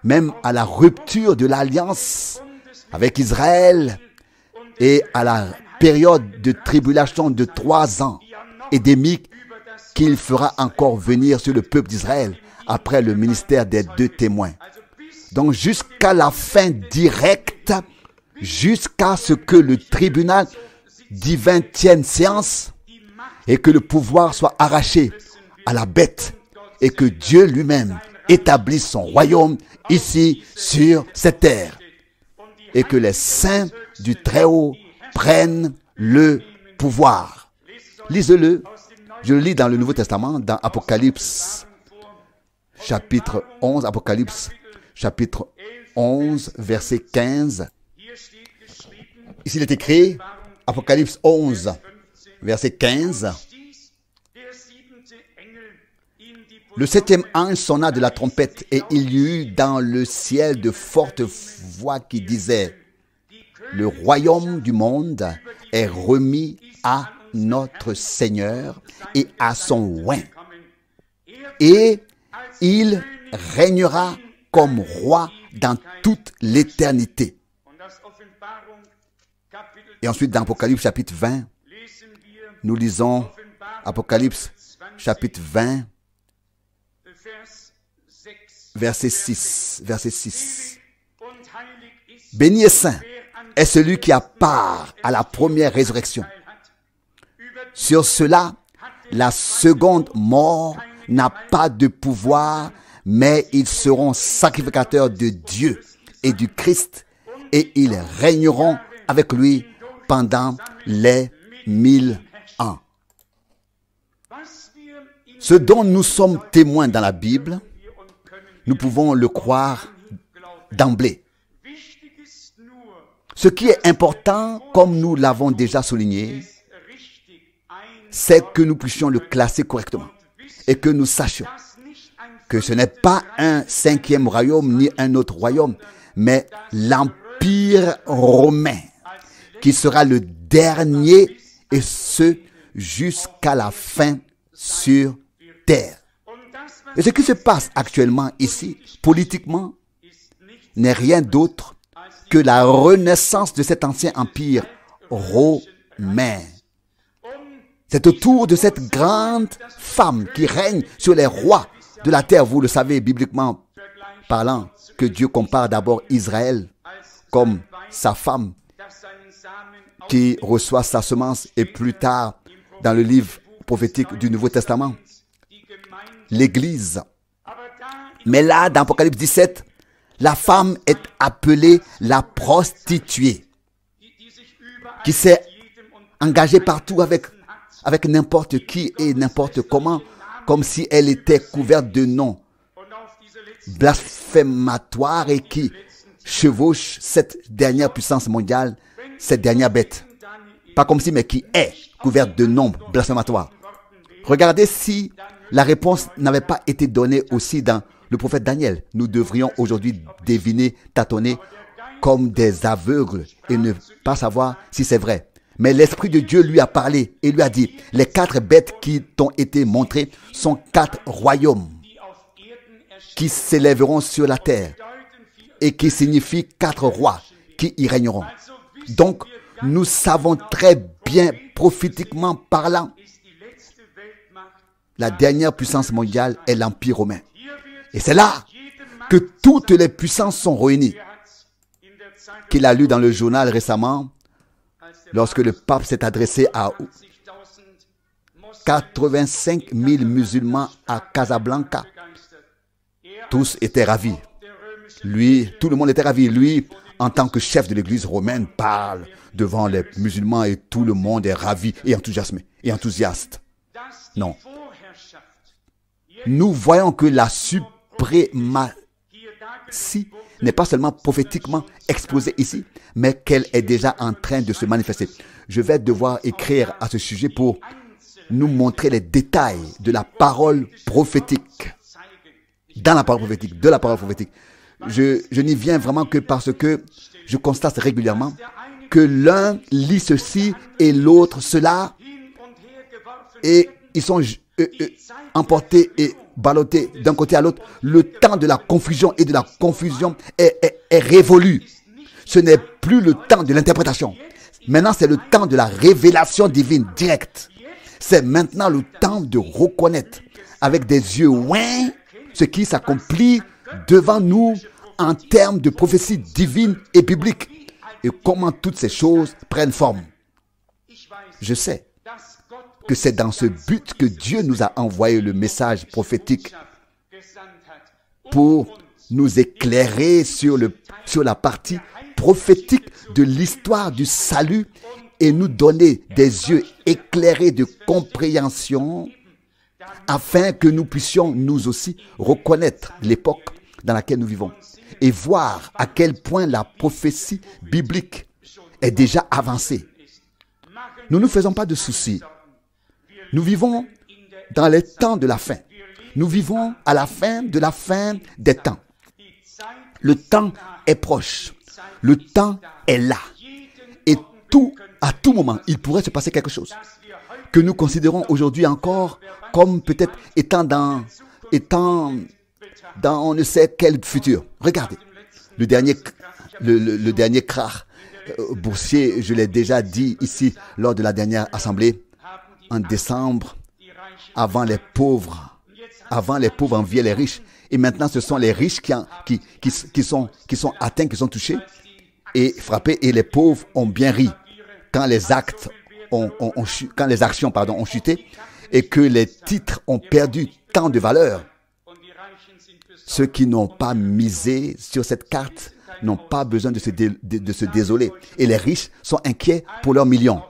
Speaker 1: même à la rupture de l'alliance avec Israël et à la période de tribulation de 3 ans et demi qu'il fera encore venir sur le peuple d'Israël après le ministère des 2 témoins. Donc jusqu'à la fin directe, jusqu'à ce que le tribunal divin tienne séance et que le pouvoir soit arraché à la bête et que Dieu lui-même établisse son royaume ici sur cette terre et que les saints du Très-Haut prennent le pouvoir. Lisez-le. Je le lis dans le Nouveau Testament, dans Apocalypse, chapitre 11, Apocalypse, chapitre 11, verset 15. Ici, il est écrit, Apocalypse 11, verset 15. Le 7e ange sonna de la trompette, et il y eut dans le ciel de fortes voix qui disaient, le royaume du monde est remis à notre Seigneur et à son oint. Et il régnera comme roi dans toute l'éternité. Et ensuite, dans Apocalypse chapitre 20, nous lisons Apocalypse chapitre 20, verset 6. Béni et saint est celui qui a part à la première résurrection. Sur cela, la seconde mort n'a pas de pouvoir, mais ils seront sacrificateurs de Dieu et du Christ, et ils régneront avec lui pendant les 1000 ans. Ce dont nous sommes témoins dans la Bible, nous pouvons le croire d'emblée. Ce qui est important, comme nous l'avons déjà souligné, c'est que nous puissions le classer correctement et que nous sachions que ce n'est pas un 5e royaume ni un autre royaume, mais l'Empire romain qui sera le dernier, et ce jusqu'à la fin sur terre. Et ce qui se passe actuellement ici, politiquement, n'est rien d'autre que la renaissance de cet ancien empire romain. C'est autour de cette grande femme qui règne sur les rois de la terre, vous le savez, bibliquement parlant, que Dieu compare d'abord Israël comme sa femme qui reçoit sa semence, et plus tard, dans le livre prophétique du Nouveau Testament, l'Église. Mais là, dans Apocalypse 17, la femme est appelée la prostituée, qui s'est engagée partout avec n'importe qui et n'importe comment, comme si elle était couverte de noms blasphématoires et qui chevauche cette dernière puissance mondiale, cette dernière bête. Pas comme si, mais qui est couverte de noms blasphématoires. Regardez si la réponse n'avait pas été donnée aussi dans le prophète Daniel. Nous devrions aujourd'hui deviner, tâtonner comme des aveugles et ne pas savoir si c'est vrai. Mais l'Esprit de Dieu lui a parlé et lui a dit, les 4 bêtes qui t'ont été montrées sont 4 royaumes qui s'élèveront sur la terre et qui signifient 4 rois qui y régneront. Donc, nous savons très bien, prophétiquement parlant, la dernière puissance mondiale est l'Empire romain. Et c'est là que toutes les puissances sont réunies. Qu'il a lu dans le journal récemment, lorsque le pape s'est adressé à 85 000 musulmans à Casablanca. Tous étaient ravis. Lui, tout le monde était ravi. Lui, en tant que chef de l'église romaine, parle devant les musulmans et tout le monde est ravi et enthousiaste. Non. Nous voyons que la suprématie n'est pas seulement prophétiquement exposée ici, mais qu'elle est déjà en train de se manifester. Je vais devoir écrire à ce sujet pour nous montrer les détails de la parole prophétique. Dans la parole prophétique, de la parole prophétique. Je n'y viens vraiment que parce que je constate régulièrement que l'un lit ceci et l'autre cela, et ils sont emportés et ballottés d'un côté à l'autre. Le temps de la confusion et de la confusion est révolu. Ce n'est plus le temps de l'interprétation. Maintenant, c'est le temps de la révélation divine directe. C'est maintenant le temps de reconnaître avec des yeux ouins ce qui s'accomplit devant nous en termes de prophétie divine et biblique et comment toutes ces choses prennent forme. Je sais que c'est dans ce but que Dieu nous a envoyé le message prophétique pour nous éclairer sur la partie prophétique de l'histoire du salut et nous donner des yeux éclairés de compréhension afin que nous puissions nous aussi reconnaître l'époque dans laquelle nous vivons et voir à quel point la prophétie biblique est déjà avancée. Nous ne nous faisons pas de soucis. Nous vivons dans les temps de la fin. Nous vivons à la fin de la fin des temps. Le temps est proche. Le temps est là. Et à tout moment, il pourrait se passer quelque chose que nous considérons aujourd'hui encore comme peut-être étant dans on ne sait quel futur. Regardez, le dernier krach boursier, je l'ai déjà dit ici lors de la dernière assemblée, en décembre, avant les pauvres enviaient les riches. Et maintenant, ce sont les riches qui sont atteints, qui sont touchés et frappés, et les pauvres ont bien ri quand les actions ont chuté et que les titres ont perdu tant de valeur. Ceux qui n'ont pas misé sur cette carte n'ont pas besoin de se désoler. Et les riches sont inquiets pour leurs millions.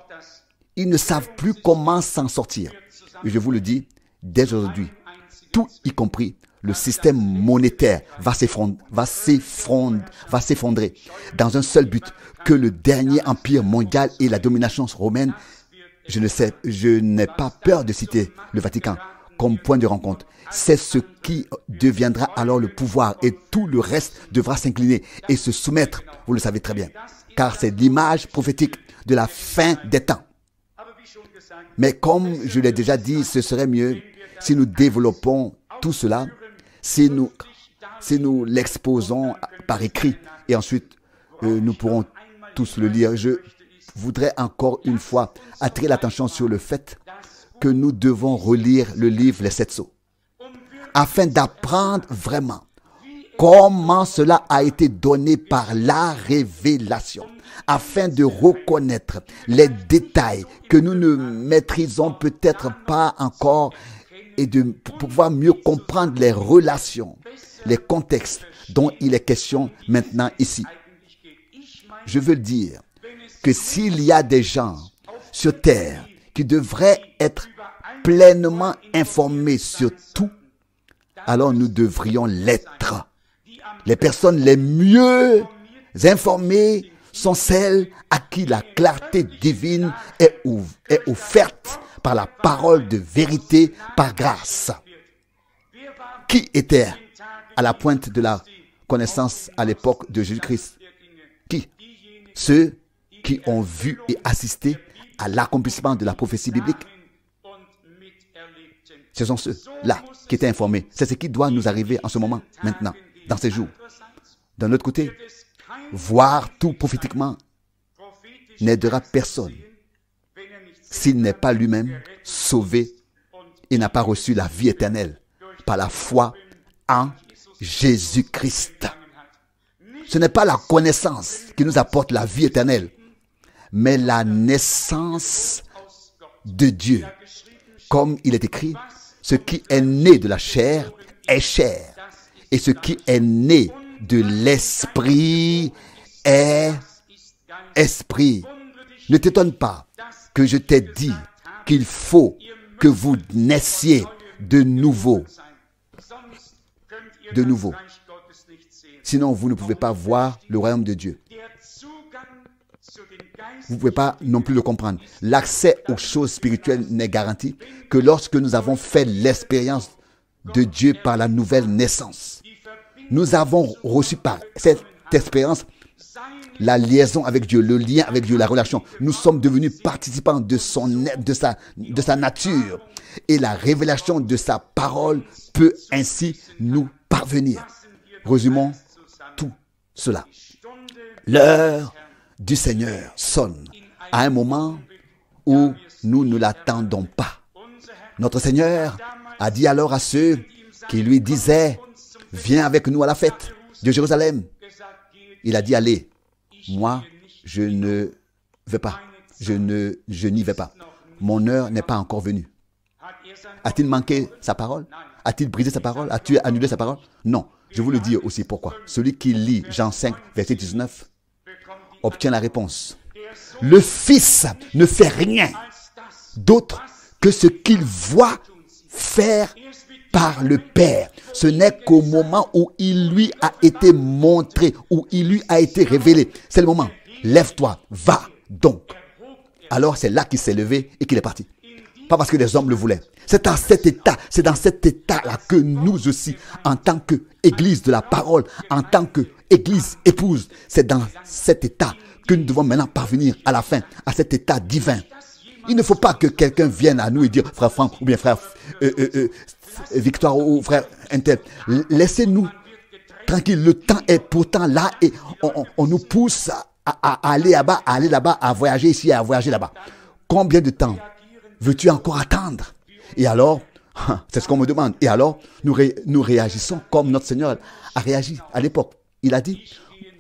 Speaker 1: Ils ne savent plus comment s'en sortir. Et je vous le dis, dès aujourd'hui, tout y compris le système monétaire va s'effondrer dans un seul but, que le dernier empire mondial et la domination romaine, je n'ai pas peur de citer le Vatican comme point de rencontre. C'est ce qui deviendra alors le pouvoir et tout le reste devra s'incliner et se soumettre, vous le savez très bien, car c'est l'image prophétique de la fin des temps. Mais comme je l'ai déjà dit, ce serait mieux si nous développons tout cela, si nous l'exposons par écrit et ensuite nous pourrons tous le lire. voudrais encore une fois attirer l'attention sur le fait que nous devons relire le livre Les Sept Sceaux afin d'apprendre vraiment comment cela a été donné par la révélation, afin de reconnaître les détails que nous ne maîtrisons peut-être pas encore et de pouvoir mieux comprendre les relations, les contextes dont il est question maintenant ici. Je veux dire que s'il y a des gens sur terre qui devraient être pleinement informés sur tout, alors nous devrions l'être. Les personnes les mieux informées sont celles à qui la clarté divine est offerte par la parole de vérité, par grâce. Qui était à la pointe de la connaissance à l'époque de Jésus-Christ? Qui? Ceux qui ont vu et assisté à l'accomplissement de la prophétie biblique. Ce sont ceux-là qui étaient informés. C'est ce qui doit nous arriver en ce moment, maintenant, dans ces jours. D'un autre côté, voir tout prophétiquement n'aidera personne s'il n'est pas lui-même sauvé et n'a pas reçu la vie éternelle par la foi en Jésus-Christ. Ce n'est pas la connaissance qui nous apporte la vie éternelle, mais la naissance de Dieu. Comme il est écrit, ce qui est né de la chair est chair, et ce qui est né de l'esprit est esprit. Ne t'étonne pas que je t'ai dit qu'il faut que vous naissiez de nouveau. De nouveau. Sinon, vous ne pouvez pas voir le royaume de Dieu. Vous ne pouvez pas non plus le comprendre. L'accès aux choses spirituelles n'est garanti que lorsque nous avons fait l'expérience de Dieu par la nouvelle naissance. Nous avons reçu par cette expérience la liaison avec Dieu, le lien avec Dieu, la relation. Nous sommes devenus participants de son être, de sa nature. Et la révélation de sa parole peut ainsi nous parvenir. Résumons tout cela. L'heure du Seigneur sonne à un moment où nous ne l'attendons pas. Notre Seigneur a dit alors à ceux qui lui disaient « Viens avec nous à la fête de Jérusalem ». Il a dit « Allez, moi je ne vais pas, je n'y vais pas. Mon heure n'est pas encore venue. » A-t-il manqué sa parole? A-t-il brisé sa parole? A-t-il annulé sa parole? Non. Je vous le dis aussi pourquoi. Celui qui lit Jean 5, verset 19, obtient la réponse. Le Fils ne fait rien d'autre que ce qu'il voit faire par le Père. Ce n'est qu'au moment où il lui a été montré, où il lui a été révélé. C'est le moment. Lève-toi, va donc. Alors c'est là qu'il s'est levé et qu'il est parti. Pas parce que les hommes le voulaient. C'est dans cet état-là que nous aussi, en tant qu'Église de la parole, en tant qu'Église épouse, c'est dans cet état que nous devons maintenant parvenir à la fin, à cet état divin. Il ne faut pas que quelqu'un vienne à nous et dire, frère Franck, ou bien frère Victoire, ou frère Intel, laissez-nous tranquille. Le temps est pourtant là et on nous pousse à aller là-bas, à voyager ici, à voyager là-bas. Combien de temps veux-tu encore attendre? Et alors, c'est ce qu'on me demande. Et alors, nous réagissons comme notre Seigneur a réagi à l'époque. Il a dit,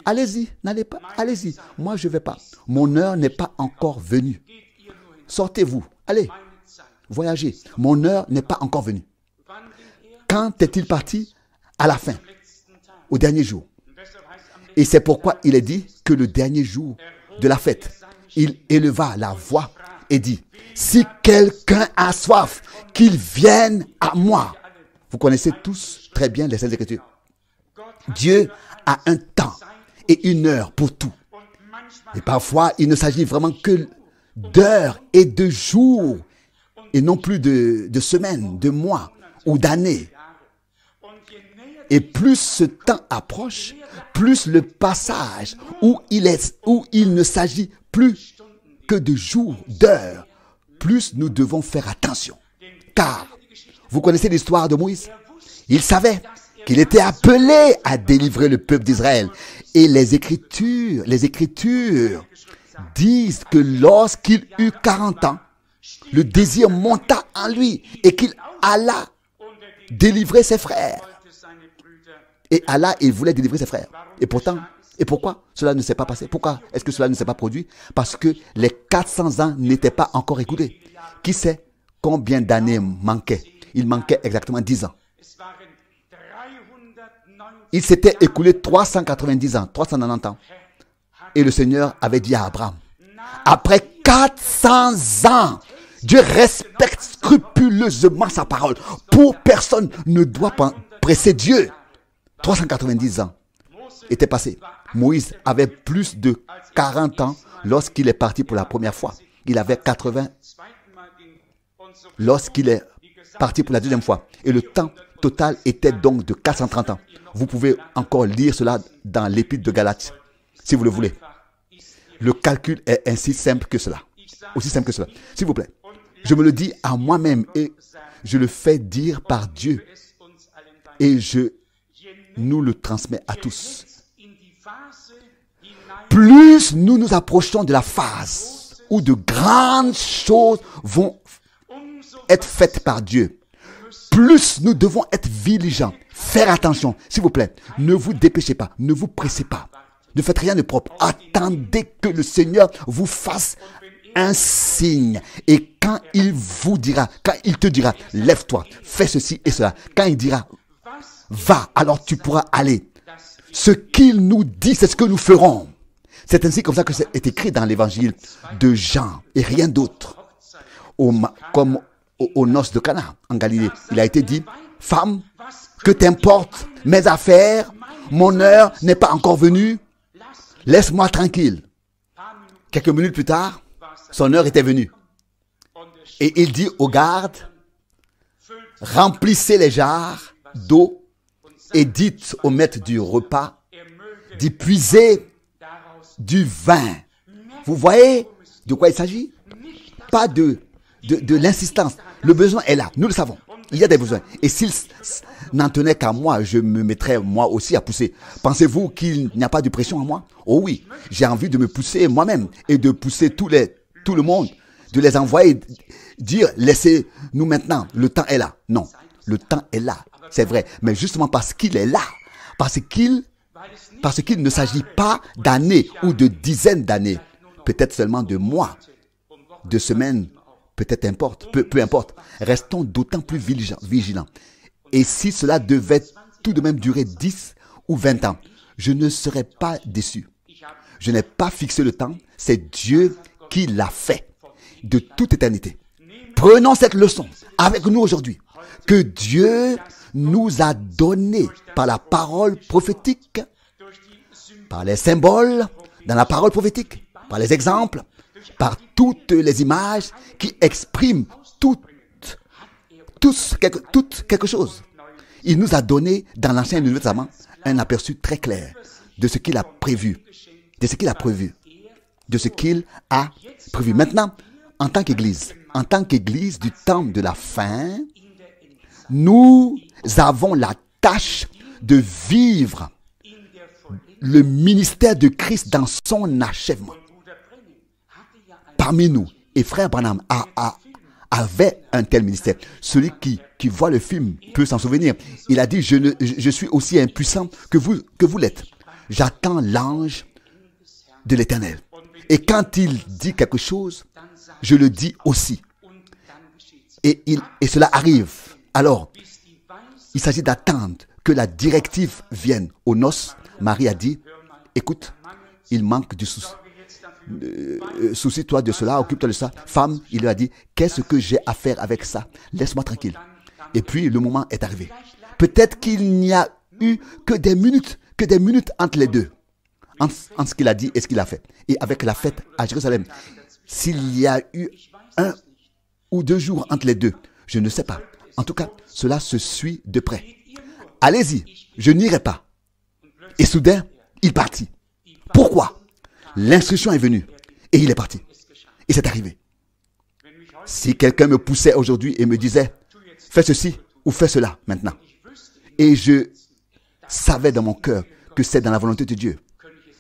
Speaker 1: allez-y, n'allez pas, allez-y. Moi, je ne vais pas. Mon heure n'est pas encore venue. Sortez-vous, allez, voyagez. Mon heure n'est pas encore venue. Quand est-il parti? À la fin, au dernier jour. Et c'est pourquoi il est dit que le dernier jour de la fête, il éleva la voix et dit, si quelqu'un a soif, qu'il vienne à moi. Vous connaissez tous très bien les Saintes Écritures. Dieu a un temps et une heure pour tout. Et parfois, il ne s'agit vraiment que d'heures et de jours, et non plus de semaines, de mois ou d'années. Et plus ce temps approche, plus le passage où il ne s'agit plus que de jours, d'heures, plus nous devons faire attention. Car, vous connaissez l'histoire de Moïse? Il savait qu'il était appelé à délivrer le peuple d'Israël. Et les Écritures disent que lorsqu'il eut 40 ans, le désir monta en lui et qu'il alla délivrer ses frères. Et Allah, il voulait délivrer ses frères. Et pourtant, et pourquoi cela ne s'est pas passé? Pourquoi est-ce que cela ne s'est pas produit? Parce que les 400 ans n'étaient pas encore écoulés. Qui sait combien d'années manquaient? Il manquait exactement 10 ans. Il s'était écoulé 390 ans, 390 ans. Et le Seigneur avait dit à Abraham, après 400 ans, Dieu respecte scrupuleusement sa parole. Pour personne ne doit presser Dieu. 390 ans étaient passés. Moïse avait plus de 40 ans lorsqu'il est parti pour la première fois. Il avait 80 lorsqu'il est parti pour la deuxième fois. Et le temps total était donc de 430 ans. Vous pouvez encore lire cela dans l'épître de Galates, si vous le voulez. Le calcul est ainsi simple que cela. Aussi simple que cela. S'il vous plaît. Je me le dis à moi-même et je le fais dire par Dieu. Et je nous le transmets à tous. Plus nous nous approchons de la phase où de grandes choses vont être faites par Dieu, plus nous devons être vigilants, faire attention. S'il vous plaît, ne vous dépêchez pas, ne vous pressez pas. Ne faites rien de propre. Attendez que le Seigneur vous fasse un signe. Et quand il vous dira, quand il te dira, lève-toi, fais ceci et cela. Quand il dira, va, alors tu pourras aller. Ce qu'il nous dit, c'est ce que nous ferons. C'est ainsi comme ça que c'est écrit dans l'évangile de Jean et rien d'autre. Comme aux noces de Cana en Galilée, il a été dit, femme, que t'importe mes affaires, mon heure n'est pas encore venue, laisse-moi tranquille. Quelques minutes plus tard, son heure était venue. Et il dit aux gardes, remplissez les jarres d'eau et dites au maître du repas d'y puiser du vin. Vous voyez de quoi il s'agit? Pas de l'insistance. Le besoin est là, nous le savons. Il y a des besoins. Et s'il n'en tenait qu'à moi, je me mettrais moi aussi à pousser. Pensez-vous qu'il n'y a pas de pression en moi? Oh oui, j'ai envie de me pousser moi-même et de pousser tout le monde, de les envoyer, dire laissez-nous maintenant, le temps est là. Non, le temps est là, c'est vrai. Mais justement parce qu'il est là, parce qu'il ne s'agit pas d'années ou de dizaines d'années, peut-être seulement de mois, de semaines, peut-être peu importe. Restons d'autant plus vigilants. Et si cela devait tout de même durer 10 ou 20 ans, je ne serais pas déçu. Je n'ai pas fixé le temps, c'est Dieu qui l'a fait de toute éternité. Prenons cette leçon avec nous aujourd'hui que Dieu nous a donné par la parole prophétique, par les symboles, dans la parole prophétique, par les exemples, par toutes les images qui expriment quelque chose. Il nous a donné dans l'Ancien et le Nouveau Testament un aperçu très clair de ce qu'il a prévu, Maintenant, en tant qu'Église du temps de la fin, nous avons la tâche de vivre le ministère de Christ dans son achèvement. Parmi nous, et frère Branham avait un tel ministère. Celui qui voit le film peut s'en souvenir. Il a dit, je suis aussi impuissant que vous l'êtes. J'attends l'ange de l'Éternel. Et quand il dit quelque chose, je le dis aussi. Et cela arrive. Alors, il s'agit d'attendre que la directive vienne. Aux noces, Marie a dit, écoute, il manque du souci. Soucie-toi de cela, occupe-toi de ça. Femme, il lui a dit, qu'est-ce que j'ai à faire avec ça? Laisse-moi tranquille. Et puis, le moment est arrivé. Peut-être qu'il n'y a eu que des minutes entre les deux, en ce qu'il a dit et ce qu'il a fait. Et avec la fête à Jérusalem, s'il y a eu 1 ou 2 jours entre les deux, je ne sais pas. En tout cas, cela se suit de près. Allez-y, je n'irai pas. Et soudain, il partit. Pourquoi? L'instruction est venue et il est parti. Et c'est arrivé. Si quelqu'un me poussait aujourd'hui et me disait, fais ceci ou fais cela maintenant, et je savais dans mon cœur que c'est dans la volonté de Dieu,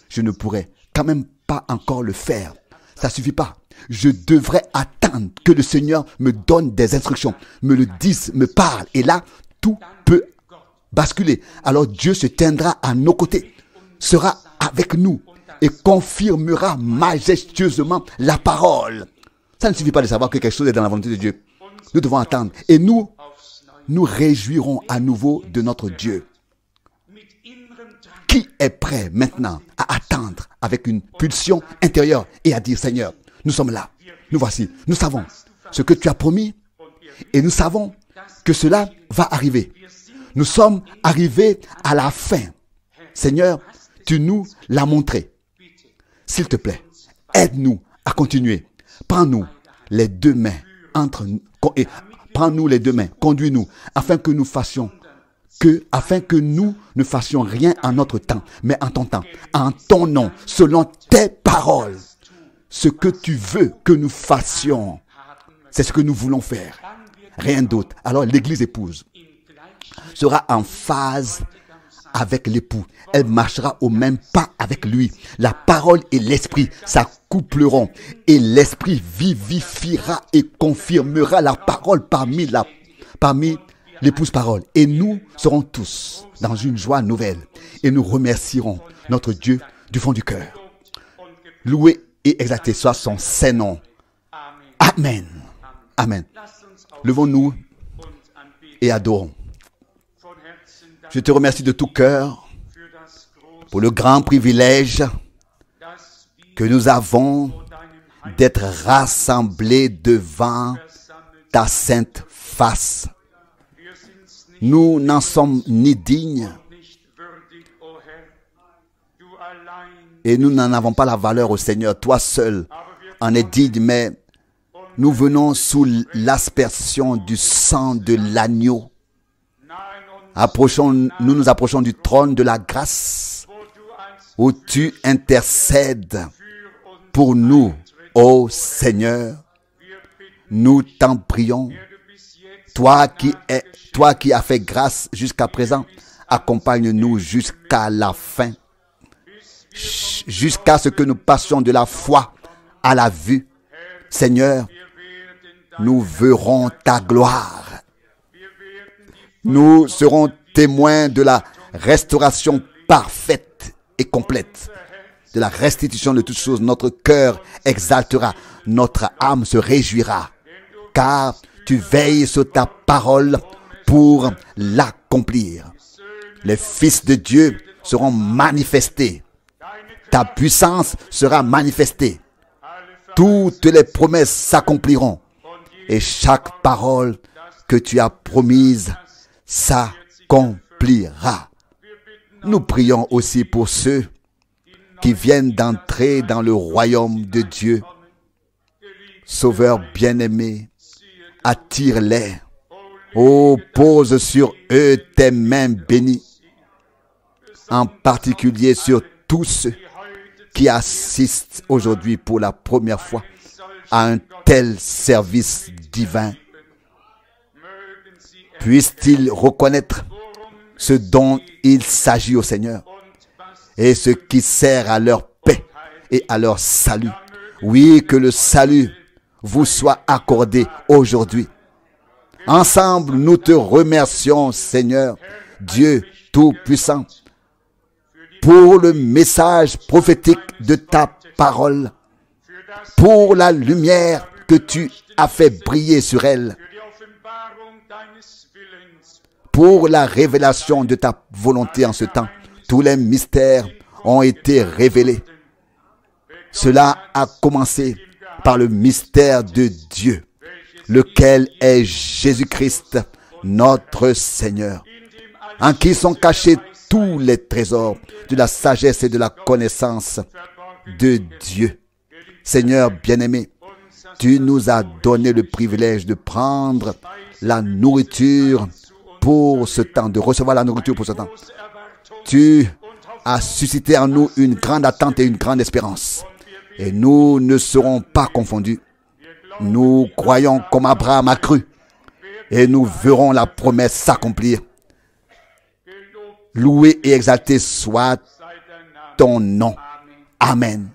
Speaker 1: je ne pourrais quand même pas encore le faire Ça ne suffit pas. Je devrais attendre que le Seigneur me donne des instructions, me le dise, me parle. Et là, tout peut basculer. Alors Dieu se tiendra à nos côtés, sera avec nous et confirmera majestueusement la parole. Ça ne suffit pas de savoir que quelque chose est dans la volonté de Dieu. Nous devons attendre. Et nous réjouirons à nouveau de notre Dieu. Qui est prêt maintenant à attendre avec une pulsion intérieure et à dire, Seigneur, nous sommes là, nous voici, nous savons ce que tu as promis et nous savons que cela va arriver. Nous sommes arrivés à la fin. Seigneur, tu nous l'as montré. S'il te plaît, aide-nous à continuer. Prends-nous les deux mains prends-nous les deux mains, conduis-nous afin que nous ne fassions rien en notre temps, mais en ton temps, en ton nom, selon tes paroles. Ce que tu veux que nous fassions, c'est ce que nous voulons faire. Rien d'autre. Alors l'église épouse sera en phase avec l'époux. Elle marchera au même pas avec lui. La parole et l'esprit s'accoupleront et l'esprit vivifiera et confirmera la parole parmi l'épouse parole. Et nous serons tous dans une joie nouvelle et nous remercierons notre Dieu du fond du cœur. Loué et exalté soit son saint nom. Amen. Amen. Levons-nous et adorons. Je te remercie de tout cœur pour le grand privilège que nous avons d'être rassemblés devant ta sainte face. Nous n'en sommes ni dignes et nous n'en avons pas la valeur au Seigneur. Toi seul en es digne, mais nous venons sous l'aspersion du sang de l'agneau. Nous nous approchons du trône de la grâce où tu intercèdes pour nous, ô Seigneur. Nous t'en prions. Toi qui as fait grâce jusqu'à présent, accompagne-nous jusqu'à la fin, jusqu'à ce que nous passions de la foi à la vue. Seigneur, nous verrons ta gloire. Nous serons témoins de la restauration parfaite et complète, de la restitution de toutes choses. Notre cœur exaltera, notre âme se réjouira, car tu veilles sur ta parole pour l'accomplir. Les fils de Dieu seront manifestés. Ta puissance sera manifestée. Toutes les promesses s'accompliront. Et chaque parole que tu as promise s'accomplira. Nous prions aussi pour ceux qui viennent d'entrer dans le royaume de Dieu. Sauveur bien-aimé, attire-les. Oh, pose sur eux tes mains bénies, en particulier sur tous ceux qui assistent aujourd'hui pour la première fois à un tel service divin. Puissent-ils reconnaître ce dont il s'agit au Seigneur et ce qui sert à leur paix et à leur salut. Oui, que le salut vous soit accordé aujourd'hui. Ensemble, nous te remercions, Seigneur, Dieu Tout-Puissant, pour le message prophétique de ta parole, pour la lumière que tu as fait briller sur elle, pour la révélation de ta volonté en ce temps. Tous les mystères ont été révélés. Cela a commencé par le mystère de Dieu, lequel est Jésus-Christ, notre Seigneur, en qui sont cachés tous les trésors de la sagesse et de la connaissance de Dieu. Seigneur bien-aimé, tu nous as donné le privilège de prendre la nourriture pour ce temps, de recevoir la nourriture pour ce temps. Tu as suscité en nous une grande attente et une grande espérance. Et nous ne serons pas confondus. Nous croyons comme Abraham a cru. Et nous verrons la promesse s'accomplir. Loué et exalté soit ton nom. Amen.